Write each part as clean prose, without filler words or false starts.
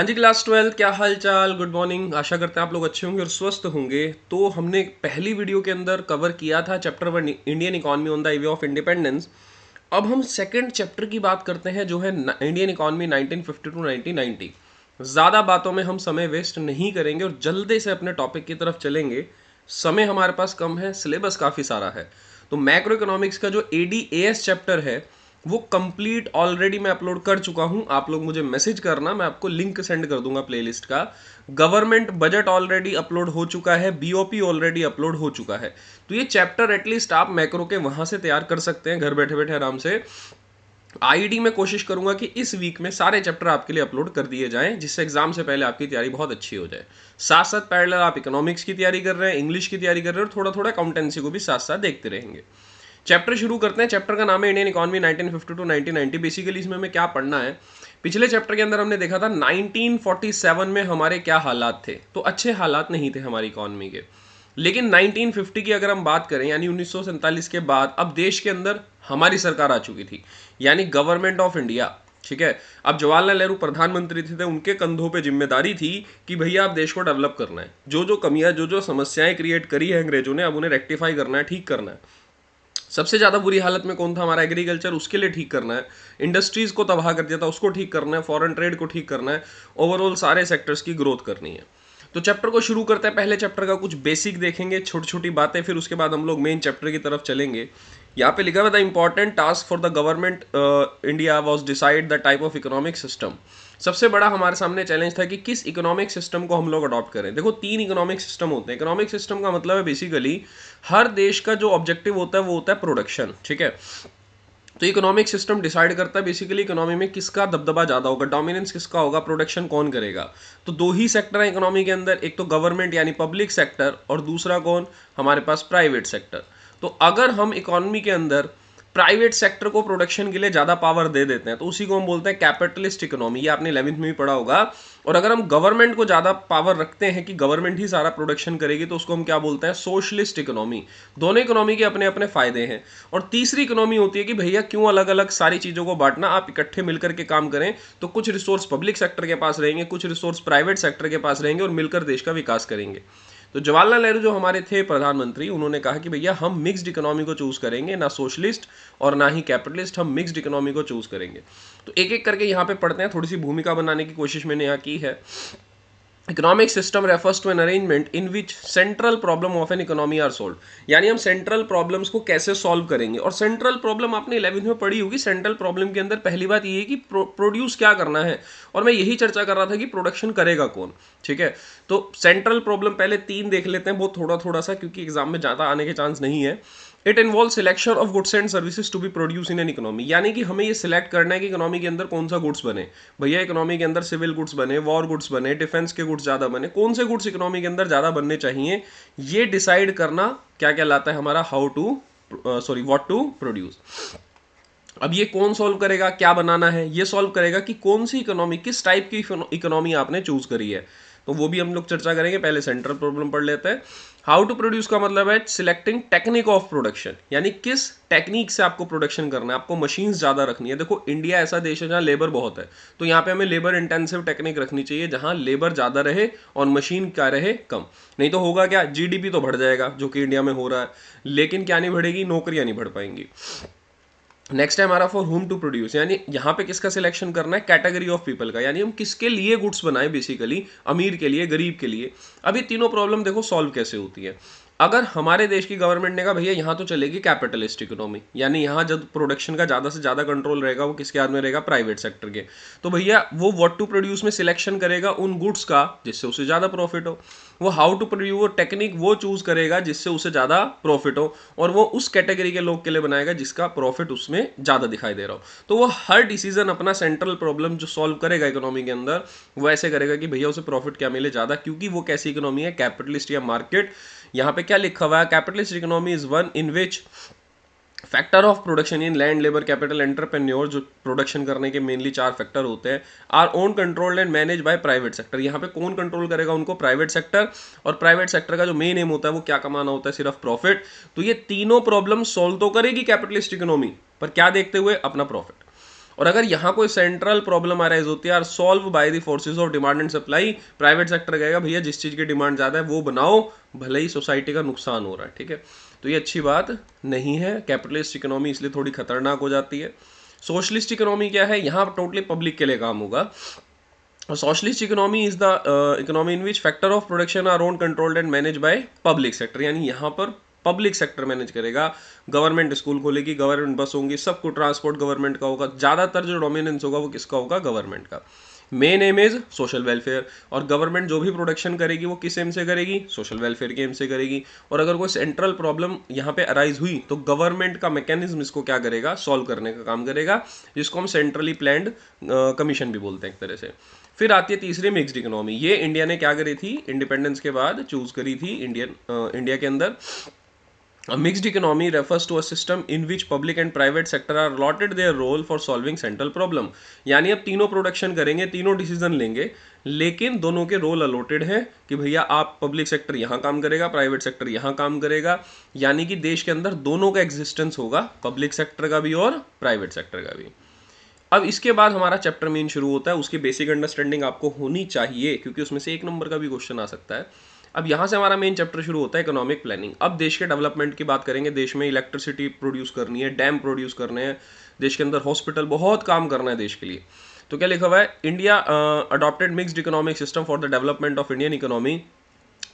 हाँ जी, क्लास 12 क्या हाल चाल, गुड मॉर्निंग। आशा करते हैं आप लोग अच्छे होंगे और स्वस्थ होंगे। तो हमने पहली वीडियो के अंदर कवर किया था chapter 1 Indian economy on the way of independence. अब हम सेकंड चैप्टर की बात करते हैं जो है इंडियन इकोनॉमी 1950 टू 1990। ज़्यादा बातों में हम समय वेस्ट नहीं करेंगे और जल्दी से अपने टॉपिक की तरफ चलेंगे। समय हमारे पास कम है, सिलेबस काफ़ी सारा है। तो मैक्रो इकोनॉमिक्स का जो एडीएएस चैप्टर है वो कंप्लीट ऑलरेडी मैं अपलोड कर चुका हूं। आप लोग मुझे मैसेज करना, मैं आपको लिंक सेंड कर दूंगा प्लेलिस्ट का। गवर्नमेंट बजट ऑलरेडी अपलोड हो चुका है, बीओपी ऑलरेडी अपलोड हो चुका है। तो ये चैप्टर एटलीस्ट आप मैक्रो के वहां से तैयार कर सकते हैं घर बैठे बैठे आराम से। आईडी में कोशिश करूंगा कि इस वीक में सारे चैप्टर आपके लिए अपलोड कर दिए जाएं, जिससे एग्जाम से पहले आपकी तैयारी बहुत अच्छी हो जाए। साथ साथ पैरेलल आप इकोनॉमिक्स की तैयारी कर रहे हैं, इंग्लिश की तैयारी कर रहे हैं और थोड़ा थोड़ा अकाउंटेंसी को भी साथ साथ देखते रहेंगे। चैप्टर शुरू करते हैं। चैप्टर का नाम है इंडियन इकोनॉमी 1950 टू 1990। बेसिकली इसमें हमें क्या पढ़ना है, पिछले चैप्टर के अंदर हमने देखा था 1947 में हमारे क्या हालात थे। तो अच्छे हालात नहीं थे हमारी इकोनॉमी के। लेकिन 1950 की अगर हम बात करें, यानी 1947 के बाद अब देश के अंदर हमारी सरकार आ चुकी थी, यानी गवर्नमेंट ऑफ इंडिया। ठीक है, अब जवाहरलाल नेहरू प्रधानमंत्री थे, उनके कंधों पे जिम्मेदारी थी कि भैया आप देश को डेवलप करना है। जो जो कमियां, जो जो समस्याएं क्रिएट करी है अंग्रेजों ने, अब उन्हें रेक्टिफाई करना है, ठीक करना है। सबसे ज़्यादा बुरी हालत में कौन था, हमारा एग्रीकल्चर, उसके लिए ठीक करना है। इंडस्ट्रीज को तबाह कर दिया था, उसको ठीक करना है। फॉरेन ट्रेड को ठीक करना है। ओवरऑल सारे सेक्टर्स की ग्रोथ करनी है। तो चैप्टर को शुरू करते हैं। पहले चैप्टर का कुछ बेसिक देखेंगे, छोटी छोटी बातें, फिर उसके बाद हम लोग मेन चैप्टर की तरफ चलेंगे। यहाँ पे लिखा हुआ था important task for the government India was decide the type of economic system. सबसे बड़ा हमारे सामने चैलेंज था कि किस इकोनॉमिक सिस्टम को हम लोग अडॉप्ट करें। देखो, 3 इकोनॉमिक सिस्टम होते हैं। इकोनॉमिक सिस्टम का मतलब है बेसिकली हर देश का जो ऑब्जेक्टिव होता है वो होता है प्रोडक्शन। ठीक है, तो इकोनॉमिक सिस्टम डिसाइड करता है बेसिकली इकोनॉमी में किसका दबदबा ज्यादा होगा, डोमिनेंस किसका होगा, प्रोडक्शन कौन करेगा। तो 2 ही सेक्टर है इकोनॉमी के अंदर, एक तो गवर्नमेंट यानी पब्लिक सेक्टर, और दूसरा कौन, हमारे पास प्राइवेट सेक्टर। तो अगर हम इकोनॉमी के अंदर प्राइवेट सेक्टर को प्रोडक्शन के लिए ज्यादा पावर दे देते हैं तो उसी को हम बोलते हैं कैपिटलिस्ट इकोनॉमी। ये आपने 11वीं में भी पढ़ा होगा। और अगर हम गवर्नमेंट को ज्यादा पावर रखते हैं कि गवर्नमेंट ही सारा प्रोडक्शन करेगी तो उसको हम क्या बोलते हैं, सोशलिस्ट इकोनॉमी। दोनों इकोनॉमी के अपने अपने फायदे हैं। और तीसरी इकोनॉमी होती है कि भैया क्यों अलग अलग सारी चीजों को बांटना, आप इकट्ठे मिलकर के काम करें। तो कुछ रिसोर्स पब्लिक सेक्टर के पास रहेंगे, कुछ रिसोर्स प्राइवेट सेक्टर के पास रहेंगे और मिलकर देश का विकास करेंगे। तो जवाहरलाल नेहरू जो हमारे थे प्रधानमंत्री, उन्होंने कहा कि भैया हम मिक्स्ड इकोनॉमी को चूज करेंगे, ना सोशलिस्ट और ना ही कैपिटलिस्ट, हम मिक्स्ड इकोनॉमी को चूज करेंगे। तो एक एक करके यहाँ पे पढ़ते हैं, थोड़ी सी भूमिका बनाने की कोशिश मैंने यहाँ की है। Economic system refers to an arrangement in which central problem of an economy are solve. यानी हम सेंट्रल प्रॉब्लम्स को कैसे सॉल्व करेंगे। और सेंट्रल प्रॉब्लम आपने 11वीं में पढ़ी होगी। सेंट्रल प्रॉब्लम के अंदर पहली बात ये है कि प्रोड्यूस क्या करना है, और मैं यही चर्चा कर रहा था कि प्रोडक्शन करेगा कौन। ठीक है, तो सेंट्रल प्रॉब्लम पहले 3 देख लेते हैं, बहुत थोड़ा थोड़ा सा, क्योंकि एग्जाम में ज्यादा आने के चांस नहीं है। It involve selection of goods and services to be produce in an economy. यानी कि हमें ये सिलेक्ट करना है कि इकोनॉमी के अंदर कौन सा गुड्स बने। भैया इकोनॉमी के अंदर सिविल गुड्स बने, वॉर गुड्स बने, डिफेंस के गुड्स ज्यादा बने, कौन से गुड्स इकोनॉमी के अंदर ज्यादा बनने चाहिए, ये डिसाइड करना क्या कहलाता है हमारा व्हाट टू प्रोड्यूस। अब ये कौन सॉल्व करेगा, क्या बनाना है, ये सॉल्व करेगा कि कौन सी इकोनॉमी, किस टाइप की इकोनॉमी आपने चूज करी है। तो वो भी हम लोग चर्चा करेंगे। पहले सेंट्रल प्रॉब्लम पढ़ लेते हैं। हाउ टू प्रोड्यूस का मतलब है सिलेक्टिंग टेक्निक ऑफ प्रोडक्शन, यानी किस टेक्निक से आपको प्रोडक्शन करना है, आपको मशीन्स ज्यादा रखनी है। देखो, इंडिया ऐसा देश है जहां लेबर बहुत है, तो यहाँ पे हमें लेबर इंटेंसिव टेक्निक रखनी चाहिए जहां लेबर ज्यादा रहे और मशीन क्या रहे, कम। नहीं तो होगा क्या, जीडीपी तो बढ़ जाएगा जो कि इंडिया में हो रहा है, लेकिन क्या नहीं बढ़ेगी, नौकरियां नहीं बढ़ पाएंगी। नेक्स्ट है हमारा फॉर होम टू प्रोड्यूस, यानी यहाँ पे किसका सिलेक्शन करना है, कैटेगरी ऑफ पीपल का, यानी हम किसके लिए गुड्स बनाए, बेसिकली अमीर के लिए, गरीब के लिए। अब ये तीनों प्रॉब्लम देखो सॉल्व कैसे होती है। अगर हमारे देश की गवर्नमेंट ने कहा भैया यहाँ तो चलेगी कैपिटलिस्ट इकोनॉमी, यानी यहाँ जब प्रोडक्शन का ज्यादा से ज्यादा कंट्रोल रहेगा वो किसके हाथ में रहेगा, प्राइवेट सेक्टर के। तो भैया वो व्हाट टू प्रोड्यूस में सिलेक्शन करेगा उन गुड्स का जिससे उसे ज्यादा प्रॉफिट हो। वो हाउ टू प्रोड्यूस, वो टेक्निक वो चूज करेगा जिससे उसे ज्यादा प्रॉफिट हो, और वो उस कैटेगरी के लोग के लिए बनाएगा जिसका प्रॉफिट उसमें ज्यादा दिखाई दे रहा हो। तो वो हर डिसीजन अपना सेंट्रल प्रॉब्लम जो सॉल्व करेगा इकोनॉमी के अंदर, वो ऐसे करेगा कि भैया उसे प्रॉफिट क्या मिले ज्यादा, क्योंकि वो कैसी इकोनॉमी है, कैपिटलिस्ट या मार्केट। यहाँ पे क्या लिखा हुआ है, capitalist economy is one in which factor of production in land, labour, capital, entrepreneur, जो प्रोडक्शन करने के मेनली 4 फैक्टर होते हैं, our own controlled and manage by private sector. यहाँ पे कौन कंट्रोल करेगा उनको, प्राइवेट सेक्टर। और प्राइवेट सेक्टर का जो मेन एम होता है वो क्या कमाना होता है, सिर्फ प्रॉफिट। तो ये तीनों प्रॉब्लम सॉल्व तो करेगी कैपिटलिस्ट इकोनॉमी, पर क्या देखते हुए, अपना प्रॉफिट। और अगर यहाँ कोई सेंट्रल प्रॉब्लम अराइज होती है, are solve by the forces of demand and supply, private sector कहेगा भैया जिस चीज़ की डिमांड ज़्यादा है वो बनाओ, भले ही सोसाइटी का नुकसान हो रहा है, ठीक है। तो ये अच्छी बात नहीं है, कैपिटलिस्ट इकोनॉमी इसलिए थोड़ी खतरनाक हो जाती है। सोशलिस्ट इकोनॉमी क्या है, यहाँ टोटली पब्लिक के लिए काम होगा। Socialist economy is the economy in which factor of production our own controlled and manage by public sector, यानी यहाँ पर पब्लिक सेक्टर मैनेज करेगा, गवर्नमेंट स्कूल खोलेगी, गवर्नमेंट बस होंगी, सबको ट्रांसपोर्ट गवर्नमेंट का होगा, ज़्यादातर जो डोमिनेंस होगा वो किसका होगा, गवर्नमेंट का। Main M is social welfare, और गवर्नमेंट जो भी प्रोडक्शन करेगी वो किस एम से करेगी, सोशल वेलफेयर के एम से करेगी। और अगर कोई सेंट्रल प्रॉब्लम यहाँ पे अराइज हुई तो गवर्नमेंट का मैकेनिज्म इसको क्या करेगा, सॉल्व करने का काम करेगा, जिसको हम सेंट्रली प्लान्ड कमीशन भी बोलते हैं एक तरह से। फिर आती है तीसरी मिक्स्ड इकोनॉमी, ये इंडिया ने क्या करी थी, इंडिपेंडेंस के बाद चूज करी थी इंडिया के अंदर। A mixed economy refers to a system in which public and private sector are allotted their role for solving central problem। यानी अब तीनों प्रोडक्शन करेंगे, तीनों डिसीजन लेंगे, लेकिन दोनों के रोल अलॉटेड हैं कि भैया आप पब्लिक सेक्टर यहाँ काम करेगा, प्राइवेट सेक्टर यहाँ काम करेगा, यानी कि देश के अंदर दोनों का एग्जिस्टेंस होगा, पब्लिक सेक्टर का भी और प्राइवेट सेक्टर का भी। अब इसके बाद हमारा चैप्टर मेन शुरू होता है, उसकी बेसिक अंडरस्टैंडिंग आपको होनी चाहिए क्योंकि उसमें से 1 नंबर का भी क्वेश्चन आ सकता है। अब यहाँ से हमारा मेन चैप्टर शुरू होता है इकोनॉमिक प्लानिंग। अब देश के डेवलपमेंट की बात करेंगे, देश में इलेक्ट्रिसिटी प्रोड्यूस करनी है, डैम प्रोड्यूस करने हैं, देश के अंदर हॉस्पिटल, बहुत काम करना है देश के लिए। तो क्या लिखा हुआ है, India adopted mixed economic system for the development of Indian economy,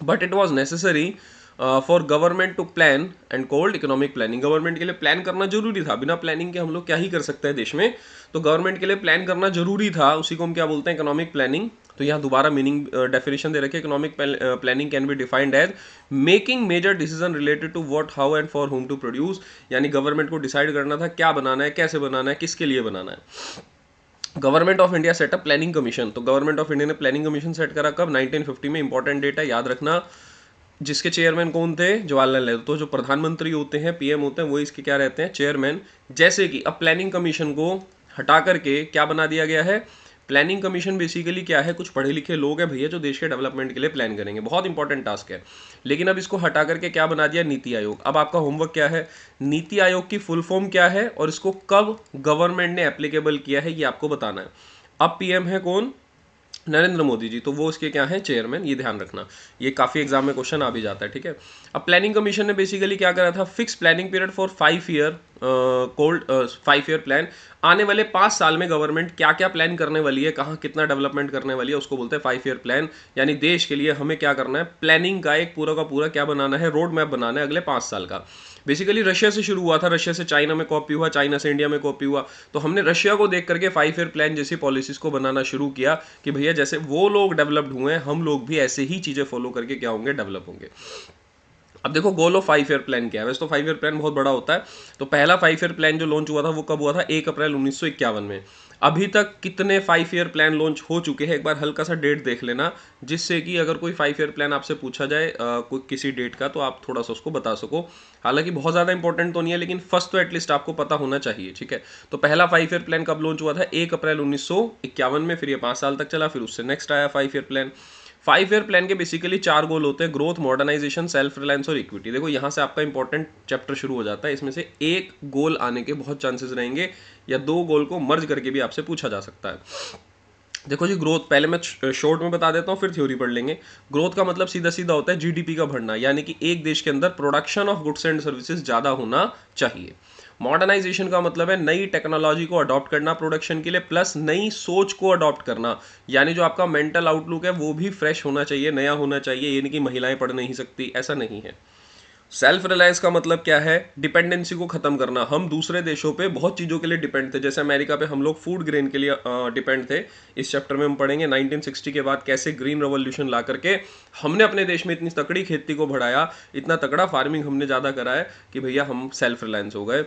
but it was necessary for government to plan and called economic planning. Government के लिए प्लान करना जरूरी था, बिना प्लानिंग के हम लोग क्या ही कर सकते हैं देश में, तो गवर्नमेंट के लिए प्लान करना जरूरी था, उसी को हम क्या बोलते हैं, इकोनॉमिक प्लानिंग। तो यहाँ दोबारा मीनिंग डेफिनेशन दे रखी है, economic planning can be defined as making major decision related to what, how and for whom to produce, यानी गवर्नमेंट को डिसाइड करना था क्या बनाना है, कैसे बनाना है, किसके लिए बनाना है। Government of India setup planning commission, तो गवर्नमेंट ऑफ इंडिया ने प्लानिंग कमीशन सेट करा कब, 1950 में। इंपॉर्टेंट डेट है, याद रखना। जिसके चेयरमैन कौन थे, जवाहरलाल नेहरू। तो जो प्रधानमंत्री होते हैं, पीएम होते हैं, वो इसके क्या रहते हैं, चेयरमैन। जैसे कि अब प्लानिंग कमीशन को हटा करके क्या बना दिया गया है, प्लानिंग कमीशन बेसिकली क्या है, कुछ पढ़े लिखे लोग हैं भैया जो देश के डेवलपमेंट के लिए प्लान करेंगे, बहुत इंपॉर्टेंट टास्क है। लेकिन अब इसको हटा करके क्या बना दिया, नीति आयोग। अब आपका होमवर्क क्या है, नीति आयोग की फुल फॉर्म क्या है और इसको कब गवर्नमेंट ने एप्लीकेबल किया है, ये आपको बताना है। अब पीएम है कौन, नरेंद्र मोदी जी, तो वो इसके क्या है, चेयरमैन, ये ध्यान रखना, ये काफ़ी एग्जाम में क्वेश्चन आ भी जाता है, ठीक है। अब प्लानिंग कमीशन ने बेसिकली क्या करा था, fix planning period for 5 year, cold 5 year plan. आने वाले 5 साल में गवर्नमेंट क्या क्या प्लान करने वाली है, कहाँ कितना डेवलपमेंट करने वाली है, उसको बोलते हैं 5 ईयर प्लान। यानी देश के लिए हमें क्या करना है, प्लानिंग का एक पूरा का पूरा क्या बनाना है, रोड मैप बनाना है अगले 5 साल का। बेसिकली रशिया से शुरू हुआ था, रशिया से चाइना में कॉपी हुआ, चाइना से इंडिया में कॉपी हुआ, तो हमने रशिया को देख करके 5 ईयर प्लान जैसी पॉलिसीज को बनाना शुरू किया कि भैया जैसे वो लोग डेवलप्ड हुए हैं, हम लोग भी ऐसे ही चीज़ें फॉलो करके क्या होंगे, डेवलप होंगे। अब देखो गोल ऑफ 5 ईयर प्लान क्या है, वैसे तो 5 ईयर प्लान बहुत बड़ा होता है। तो पहला 5 ईयर प्लान जो लॉन्च हुआ था वो कब हुआ था, 1 अप्रैल 1951 में। अभी तक कितने 5 ईयर प्लान लॉन्च हो चुके हैं, एक बार हल्का सा डेट देख लेना, जिससे कि अगर कोई 5 ईयर प्लान आपसे पूछा जाए कोई किसी डेट का, तो आप थोड़ा सा उसको बता सको। हालांकि बहुत ज़्यादा इंपॉर्टेंट तो नहीं है, लेकिन फर्स्ट तो एटलीस्ट आपको पता होना चाहिए, ठीक है। तो पहला 5 ईयर प्लान कब लॉन्च हुआ था, 1 अप्रैल 1951 में, फिर ये 5 साल तक चला, फिर उससे नेक्स्ट आया 5 ईयर प्लान। 5 ईयर प्लान के बेसिकली 4 गोल होते हैं, ग्रोथ, मॉडर्नाइजेशन, सेल्फ रिलायंस और इक्विटी। देखो यहाँ से आपका इंपॉर्टेंट चैप्टर शुरू हो जाता है, इसमें से एक गोल आने के बहुत चांसेस रहेंगे, या 2 गोल को मर्ज करके भी आपसे पूछा जा सकता है। देखो जी, ग्रोथ पहले मैं शॉर्ट में बता देता हूँ, फिर थ्योरी पढ़ लेंगे। ग्रोथ का मतलब सीधा सीधा होता है जीडीपी का बढ़ना, यानी कि एक देश के अंदर production of goods and services ज़्यादा होना चाहिए। मॉडर्नाइजेशन का मतलब है नई टेक्नोलॉजी को अडॉप्ट करना प्रोडक्शन के लिए, प्लस नई सोच को अडॉप्ट करना, यानी जो आपका मेंटल आउटलुक है वो भी फ्रेश होना चाहिए, नया होना चाहिए, ये नहीं कि महिलाएं पढ़ नहीं सकती, ऐसा नहीं है। सेल्फ रिलायंस का मतलब क्या है, डिपेंडेंसी को खत्म करना। हम दूसरे देशों पे बहुत चीज़ों के लिए डिपेंड थे, जैसे अमेरिका पे हम लोग फूड ग्रेन के लिए डिपेंड थे। इस चैप्टर में हम पढ़ेंगे 1960 के बाद कैसे ग्रीन रेवोल्यूशन ला करके हमने अपने देश में इतनी तकड़ी खेती को बढ़ाया, इतना तगड़ा फार्मिंग हमने ज़्यादा करा है कि भैया हम सेल्फ रिलायंस हो गए।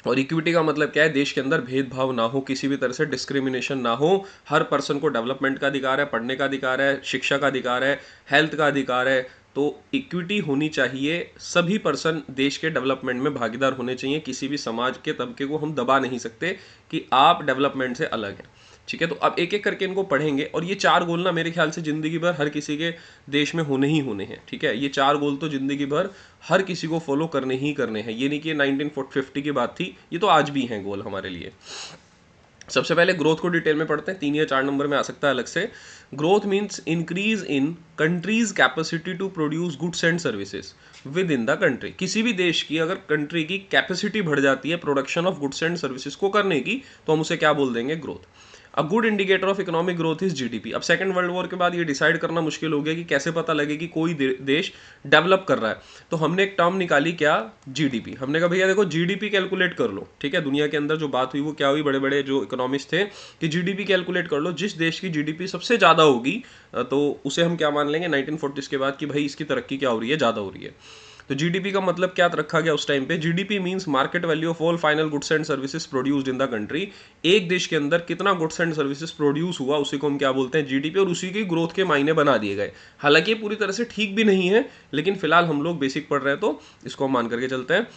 और इक्विटी का मतलब क्या है, देश के अंदर भेदभाव ना हो, किसी भी तरह से डिस्क्रिमिनेशन ना हो, हर पर्सन को डेवलपमेंट का अधिकार है, पढ़ने का अधिकार है, शिक्षा का अधिकार है, हेल्थ का अधिकार है। तो इक्विटी होनी चाहिए, सभी पर्सन देश के डेवलपमेंट में भागीदार होने चाहिए, किसी भी समाज के तबके को हम दबा नहीं सकते कि आप डेवलपमेंट से अलग हैं, ठीक है। तो अब एक एक करके इनको पढ़ेंगे, और ये 4 गोल ना मेरे ख्याल से जिंदगी भर हर किसी के देश में होने ही होने हैं, ठीक है। ये 4 गोल तो जिंदगी भर हर किसी को फॉलो करने ही करने हैं, ये नहीं कि 1950 की बात थी, ये तो आज भी हैं गोल हमारे लिए। सबसे पहले ग्रोथ को डिटेल में पढ़ते हैं, 3 या 4 नंबर में आ सकता है अलग से। Growth means increase in country's capacity to produce goods and services within the country. किसी भी देश की अगर कंट्री की कैपेसिटी बढ़ जाती है production of goods and services को करने की, तो हम उसे क्या बोल देंगे, growth. A good indicator of economic growth is GDP. अब सेकंड वर्ल्ड वॉर के बाद ये डिसाइड करना मुश्किल हो गया कि कैसे पता लगे कि कोई देश डेवलप कर रहा है, तो हमने एक टर्म निकाली, क्या, जीडीपी। हमने कहा भैया देखो जीडीपी कैलकुलेट कर लो, ठीक है। दुनिया के अंदर जो बात हुई वो क्या हुई, बड़े बड़े जो इकोनॉमिस्ट थे कि जीडीपी कैलकुलेट कर लो, जिस देश की जीडीपी सबसे ज़्यादा होगी तो उसे हम क्या मान लेंगे 1940s के बाद कि भाई इसकी तरक्की क्या हो रही है, ज़्यादा हो रही है। तो जीडीपी का मतलब क्या रखा गया उस टाइम पे, GDP means market value of all final goods and services produced in the country. एक देश के अंदर कितना गुड्स एंड सर्विसेज प्रोड्यूस हुआ उसी को हम क्या बोलते हैं, जीडीपी, और उसी की ग्रोथ के मायने बना दिए गए। हालांकि ये पूरी तरह से ठीक भी नहीं है, लेकिन फिलहाल हम लोग बेसिक पढ़ रहे हैं तो इसको हम मान करके चलते हैं।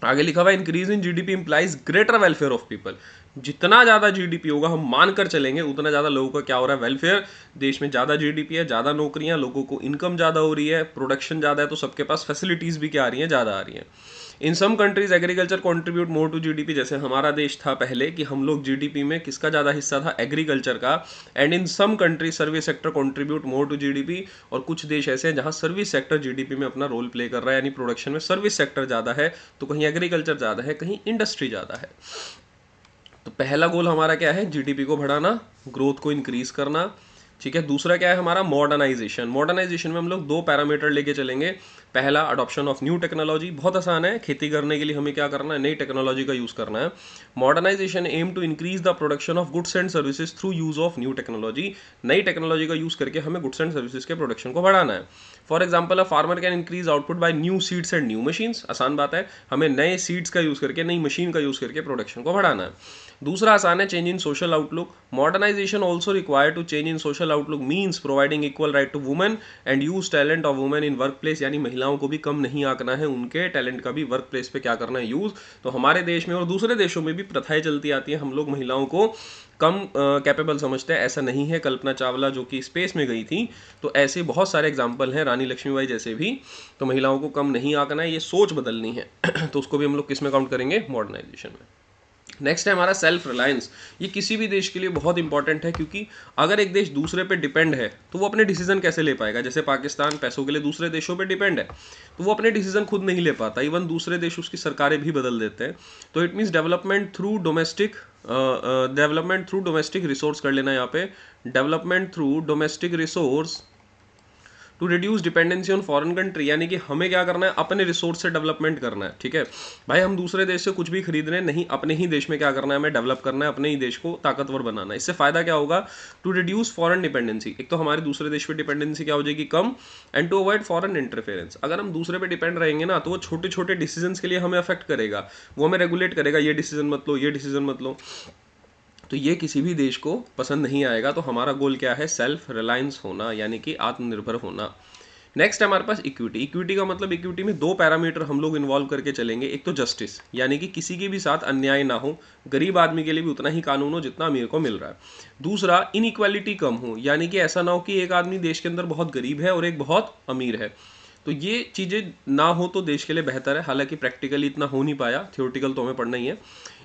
आगे लिखा हुआ increase in GDP implies greater welfare of people. जितना ज्यादा जीडीपी होगा हम मानकर चलेंगे उतना ज्यादा लोगों का क्या हो रहा है, वेलफेयर। देश में ज्यादा जीडीपी है, ज्यादा नौकरियां, लोगों को इनकम ज्यादा हो रही है, प्रोडक्शन ज्यादा है, तो सबके पास फैसिलिटीज भी क्या आ रही है, ज्यादा आ रही है। In some countries agriculture contribute more to GDP. जैसे हमारा देश था पहले कि हम लोग जीडीपी में किसका ज्यादा हिस्सा था, एग्रीकल्चर का। And in some countries service sector contribute more to GDP. और कुछ देश ऐसे हैं जहां सर्विस सेक्टर जीडीपी में अपना रोल प्ले कर रहा है, यानी प्रोडक्शन में सर्विस सेक्टर ज्यादा है, तो कहीं एग्रीकल्चर ज्यादा है, कहीं इंडस्ट्री ज्यादा है। तो पहला गोल हमारा क्या है, जीडीपी को बढ़ाना, ग्रोथ को इंक्रीज करना, ठीक है। दूसरा क्या है हमारा, मॉडर्नाइजेशन। मॉडर्नाइजेशन में हम लोग 2 पैरामीटर लेके चलेंगे। पहला, अडॉप्शन ऑफ न्यू टेक्नोलॉजी। बहुत आसान है, खेती करने के लिए हमें क्या करना है, नई टेक्नोलॉजी का यूज करना है। Modernisation aim to increase the production of goods and services through use of new technology. नई टेक्नोलॉजी का यूज करके हमें गुड्स एंड सर्विसेज के प्रोडक्शन को बढ़ाना है। For example, a farmer can increase output by new seeds and new machines. आसान बात है, हमें नए सीड्स का यूज करके, नई मशीन का यूज करके प्रोडक्शन को बढ़ाना है। दूसरा आसान है, change in social outlook. Modernisation also require to change in social outlook means providing equal right to women and use talent of women in work place. यानी महिलाओं को भी कम नहीं आंकना है, उनके टैलेंट का भी वर्क प्लेस पे क्या करना है, यूज। तो हमारे देश में और दूसरे देशों में भी प्रथाएं चलती आती हैं, हम लोग महिलाओं को कम कैपेबल समझते हैं, ऐसा नहीं है। कल्पना चावला जो कि स्पेस में गई थी, तो ऐसे बहुत सारे एग्जाम्पल हैं, रानी लक्ष्मीबाई जैसे भी। तो महिलाओं को कम नहीं आंकना है, ये सोच बदलनी है। तो उसको भी हम लोग किस में काउंट करेंगे, मॉडर्नाइजेशन में। नेक्स्ट है हमारा सेल्फ रिलायंस। ये किसी भी देश के लिए बहुत इंपॉर्टेंट है, क्योंकि अगर एक देश दूसरे पे डिपेंड है तो वो अपने डिसीजन कैसे ले पाएगा। जैसे पाकिस्तान पैसों के लिए दूसरे देशों पे डिपेंड है, तो वो अपने डिसीजन खुद नहीं ले पाता, इवन दूसरे देश उसकी सरकारें भी बदल देते हैं। तो it means development through domestic resource कर लेना यहाँ पे, development through domestic resource to reduce dependency on foreign country. यानी कि हमें क्या करना है, अपने रिसोर्स से डेवलपमेंट करना है, ठीक है भाई। हम दूसरे देश से कुछ भी खरीद रहे हैं नहीं, अपने ही देश में क्या करना है, हमें डेवलप करना है, अपने ही देश को ताकतवर बनाना है। इससे फायदा क्या होगा, टू रिड्यूस फॉरेन डिपेंडेंसी। एक तो हमारी दूसरे देश पे डिपेंडेंसी क्या हो जाएगी, कम, and to avoid foreign interference. अगर हम दूसरे पे डिपेंड रहेंगे ना, तो वो छोटे छोटे डिसीजन के लिए हमें अफेक्ट करेगा, वो हमें रेगुलेट करेगा, ये डिसीजन मत लो, ये डिसीजन मत लो। तो ये किसी भी देश को पसंद नहीं आएगा। तो हमारा गोल क्या है, सेल्फ रिलायंस होना, यानी कि आत्मनिर्भर होना। नेक्स्ट है हमारे पास इक्विटी। इक्विटी का मतलब, इक्विटी में 2 पैरामीटर हम लोग इन्वॉल्व करके चलेंगे। एक तो जस्टिस, यानी कि किसी के भी साथ अन्याय ना हो, गरीब आदमी के लिए भी उतना ही कानून हो जितना अमीर को मिल रहा है। दूसरा, इनइक्वालिटी कम हो, यानी कि ऐसा ना हो कि एक आदमी देश के अंदर बहुत गरीब है और एक बहुत अमीर है। तो ये चीज़ें ना हो तो देश के लिए बेहतर है। हालांकि प्रैक्टिकली इतना हो नहीं पाया, थियोरटिकल तो हमें पढ़ना ही है।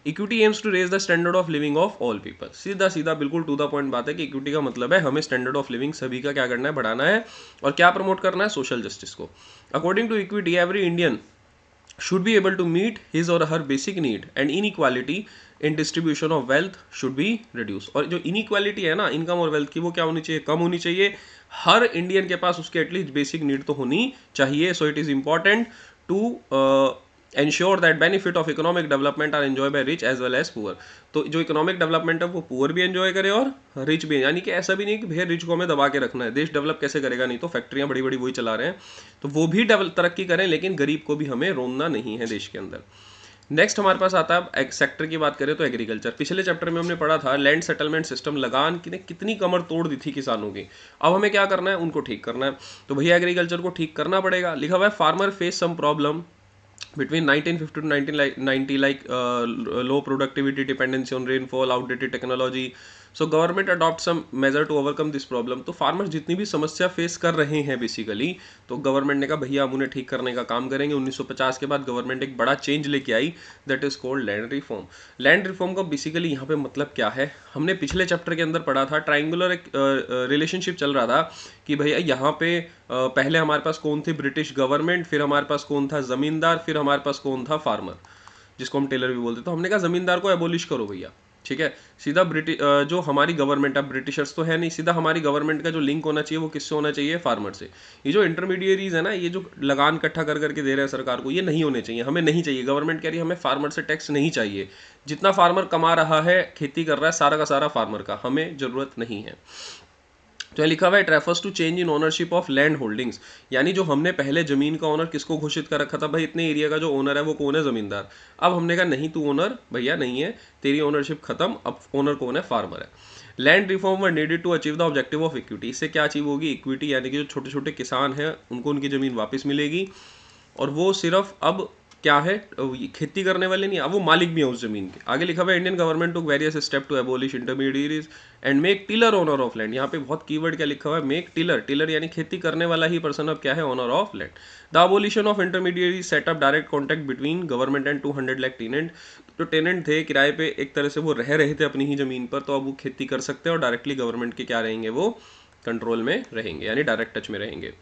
Equity aims to raise the standard of living of all people. सीधा सीधा बिल्कुल टू द पॉइंट बात है कि इक्विटी का मतलब है हमें स्टैंडर्ड ऑफ लिविंग सभी का क्या करना है, बढ़ाना है। और क्या प्रमोट करना है, सोशल जस्टिस को। According to equity, every Indian should be able to meet his or her basic need and inequality in distribution of wealth should be reduced। और जो inequality है ना इनकम और वेल्थ की, वो क्या होनी चाहिए, कम होनी चाहिए। हर इंडियन के पास उसके एटलीस्ट बेसिक नीड तो होनी चाहिए। So it is important to ensure that benefit of economic development are enjoyed by rich as well as poor। तो जो इकोनॉमिक डेवलपमेंट है वो पुअर भी एंजॉय करे और रिच भी, यानी कि ऐसा भी नहीं कि भैया रिच को हमें दबा के रखना है। देश डेवलप कैसे करेगा, नहीं तो फैक्ट्रियां बड़ी बड़ी वही चला रहे हैं, तो वो भी तरक्की करें, लेकिन गरीब को भी हमें रोनना नहीं है देश के अंदर। नेक्स्ट हमारे पास आता है एक सेक्टर की बात करें तो एग्रीकल्चर। पिछले चैप्टर में हमने पढ़ा था लैंड सेटलमेंट सिस्टम, लगान की ने कितनी कमर तोड़ दी थी किसानों की। अब हमें क्या करना है, उनको ठीक करना है। तो भैया एग्रीकल्चर को ठीक करना पड़ेगा। लिखा हुआ है farmer face some problem between 1950 to 1990 like low productivity, dependency on rainfall, outdated technology, so government adopt some measure to overcome this problem. तो फार्मर्स जितनी भी समस्या फेस कर रहे हैं बेसिकली, तो गवर्नमेंट ने कहा भैया हम उन्हें ठीक करने का काम करेंगे। 1950 के बाद गवर्नमेंट एक बड़ा चेंज लेके आई, that is called land reform. Land reform का बेसिकली यहाँ पे मतलब क्या है, हमने पिछले चैप्टर के अंदर पढ़ा था, ट्राइंगुलर एक रिलेशनशिप चल रहा था कि भैया यहाँ पे पहले हमारे पास कौन थी, ब्रिटिश गवर्नमेंट, फिर हमारे पास कौन था, जमींदार, फिर हमारे पास कौन था, फार्मर, जिसको हम टेलर भी बोलते। तो हमने कहा जमींदार को एबोलिश करो भैया, ठीक है। सीधा ब्रिटिश जो हमारी गवर्नमेंट, अब ब्रिटिशर्स तो है नहीं, सीधा हमारी गवर्नमेंट का जो लिंक होना चाहिए वो किससे होना चाहिए, फार्मर से। ये जो इंटरमीडिएरीज है ना, ये जो लगान इकट्ठा कर करके दे रहे हैं सरकार को, ये नहीं होने चाहिए, हमें नहीं चाहिए। गवर्नमेंट कह रही है हमें फार्मर से टैक्स नहीं चाहिए, जितना फार्मर कमा रहा है, खेती कर रहा है, सारा का सारा फार्मर का, हमें जरूरत नहीं है। तो लिखा हुआ है it refers to change in ownership of land holdings, यानी जो हमने पहले जमीन का ओनर किसको घोषित कर रखा था, भाई इतने एरिया का जो ओनर है वो कौन है, जमींदार। अब हमने कहा नहीं तू ओनर भैया नहीं है, तेरी ओनरशिप खत्म, अब ओनर कौन है, फार्मर है। Land reform were needed to achieve the objective of equity. इससे क्या अचीव होगी, इक्विटी, यानी कि जो छोटे छोटे किसान हैं उनको उनकी जमीन वापस मिलेगी, और वो सिर्फ अब क्या है, खेती करने वाले नहीं, अब वो मालिक भी है उस जमीन के। आगे लिखा हुआ है Indian government took various step to abolish intermediaries and make tiller owner of land. यहाँ पे बहुत कीवर्ड क्या लिखा हुआ है, मेक टिलर, टिलर यानी खेती करने वाला ही पर्सन अब क्या है, owner of land. The abolition of intermediary set up direct contact between government and 200 lakh tenant. जो टेनेंट थे किराए पे, एक तरह से वो रह रहे थे अपनी ही जमीन पर, तो अब वो खेती कर सकते हैं और डायरेक्टली गवर्नमेंट के क्या रहेंगे, वो कंट्रोल में रहेंगे, यानी डायरेक्ट टच में रहेंगे।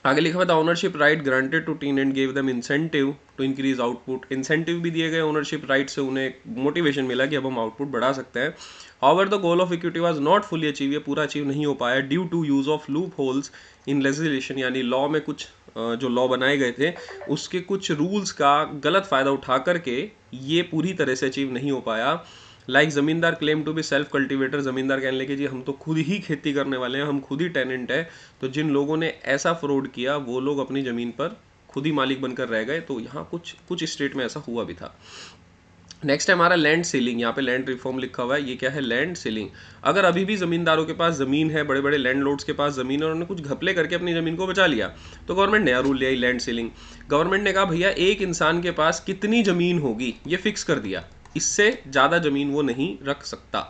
आगे लिखा हुआ था ownership right granted to tenant gave them incentive to increase output. Incentive भी दिए गए ओनरशिप राइट से, उन्हें मोटिवेशन मिला कि अब हम आउटपुट बढ़ा सकते हैं। However the goal of equity was not fully achieve, ये पूरा अचीव नहीं हो पाया due to use of loopholes in legislation, यानी लॉ में कुछ जो लॉ बनाए गए थे उसके कुछ रूल्स का गलत फायदा उठा करके ये पूरी तरह से अचीव नहीं हो पाया। Like zamindar claim to be self cultivator, zamindar कहने लगे जी हम तो खुद ही खेती करने वाले हैं, हम खुद ही टेनेंट है। तो जिन लोगों ने ऐसा फ्रॉड किया वो लोग अपनी जमीन पर खुद ही मालिक बनकर रह गए। तो यहाँ कुछ कुछ स्टेट में ऐसा हुआ भी था। नेक्स्ट है हमारा लैंड सीलिंग। यहाँ पे लैंड रिफॉर्म लिखा हुआ है, ये क्या है, लैंड सीलिंग। अगर अभी भी जमींदारों के पास जमीन है, बड़े बड़े लैंडलॉर्ड्स के पास जमीन है, और उन्होंने कुछ घपले करके अपनी जमीन को बचा लिया, तो गवर्नमेंट नया रूल ले आई, लैंड सीलिंग। गवर्नमेंट ने कहा भैया एक इंसान के पास कितनी जमीन होगी ये फिक्स कर दिया, इससे ज़्यादा ज़मीन वो नहीं रख सकता।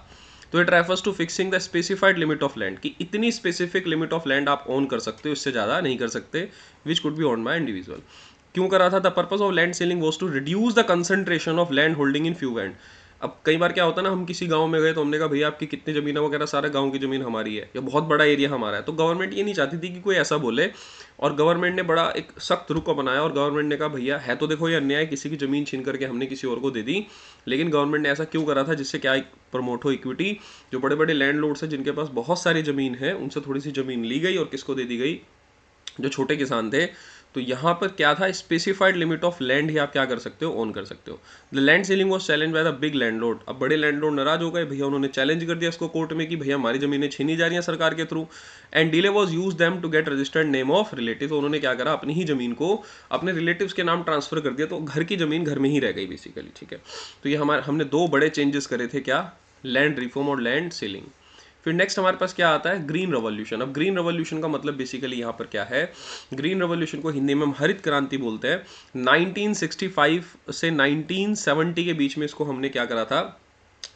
तो it refers to fixing the specified limit of land, कि इतनी स्पेसिफिक लिमिट ऑफ लैंड आप ओन कर सकते हो, इससे ज़्यादा नहीं कर सकते, which could be owned by individual. क्यों करा था, the purpose of land ceiling was to reduce the concentration of land holding in few land. अब कई बार क्या होता है ना, हम किसी गांव में गए तो हमने कहा भैया आपकी कितनी जमीन है, वगैरह सारा गांव की जमीन हमारी है, या बहुत बड़ा एरिया हमारा है। तो गवर्नमेंट ये नहीं चाहती थी कि कोई ऐसा बोले, और गवर्नमेंट ने बड़ा एक सख्त रुख बनाया, और गवर्नमेंट ने कहा भैया है तो देखो ये अन्याय, किसी की जमीन छीन करके हमने किसी और को दे दी। लेकिन गवर्नमेंट ने ऐसा क्यों करा था, जिससे क्या प्रमोट हो इक्विटी। जो बड़े बड़े लैंडलॉर्ड्स हैं जिनके पास बहुत सारी जमीन है, उनसे थोड़ी सी जमीन ली गई और किसको दे दी गई, जो छोटे किसान थे। तो यहाँ पर क्या था, स्पेसिफाइड लिमिट ऑफ लैंड ही आप क्या कर सकते हो, ओन कर सकते हो। The land selling was challenge by the big landlord. अब बड़े लैंडलॉर्ड नाराज हो गए भैया, उन्होंने चैलेंज कर दिया इसको कोर्ट में कि भैया हमारी जमीनें छीनी जा रही हैं सरकार के through, and delay was use them to get registered name of relative. तो उन्होंने क्या करा, अपनी ही जमीन को अपने रिलेटिव्स के नाम ट्रांसफर कर दिया, तो घर की जमीन घर में ही रह गई बेसिकली, ठीक है। तो ये हमने दो बड़े चेंजेस करे थे, क्या, लैंड रिफॉर्म और लैंड सेलिंग। फिर नेक्स्ट हमारे पास क्या आता है, ग्रीन रेवोल्यूशन। अब ग्रीन रेवोल्यूशन का मतलब बेसिकली यहाँ पर क्या है, ग्रीन रेवोल्यूशन को हिंदी में हम हरित क्रांति बोलते हैं। 1965 से 1970 के बीच में इसको हमने क्या करा था,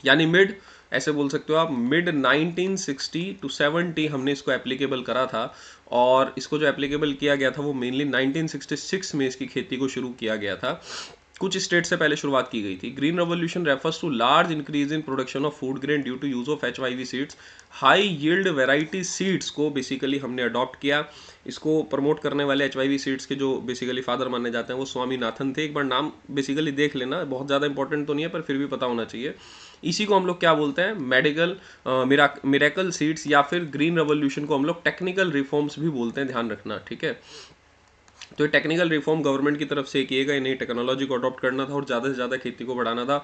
यानी मिड, ऐसे बोल सकते हो आप, मिड 1960 टू 70 हमने इसको एप्लीकेबल करा था। और इसको जो एप्लीकेबल किया गया था वो मेनली 1966 में इसकी खेती को शुरू किया गया था, कुछ स्टेट से पहले शुरुआत की गई थी। Green revolution refers to large increase in production of food grain due to use of HYV seeds. High yield variety seeds को बेसिकली हमने अडॉप्ट किया। इसको प्रमोट करने वाले HYV सीड्स के जो बेसिकली फादर माने जाते हैं वो स्वामीनाथन थे। एक बार नाम बेसिकली देख लेना, बहुत ज़्यादा इंपॉर्टेंट तो नहीं है पर फिर भी पता होना चाहिए। इसी को हम लोग क्या बोलते हैं, मेडिकल मिरेकल सीड्स, या फिर ग्रीन रेवोल्यूशन को हम लोग टेक्निकल रिफॉर्म्स भी बोलते हैं, ध्यान रखना, ठीक है। तो ये टेक्निकल रिफॉर्म गवर्नमेंट की तरफ से किए गए, नई टेक्नोलॉजी को अडॉप्ट करना था और ज़्यादा से ज़्यादा खेती को बढ़ाना था।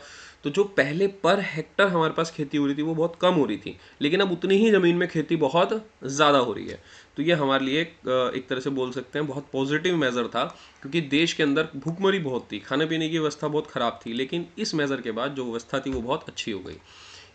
तो जो पहले पर हेक्टर हमारे पास खेती हो रही थी वो बहुत कम हो रही थी, लेकिन अब उतनी ही ज़मीन में खेती बहुत ज़्यादा हो रही है। तो ये हमारे लिए एक तरह से बोल सकते हैं बहुत पॉजिटिव मेज़र था, क्योंकि देश के अंदर भूखमरी बहुत थी, खाने पीने की व्यवस्था बहुत ख़राब थी, लेकिन इस मेज़र के बाद जो व्यवस्था थी वो बहुत अच्छी हो गई।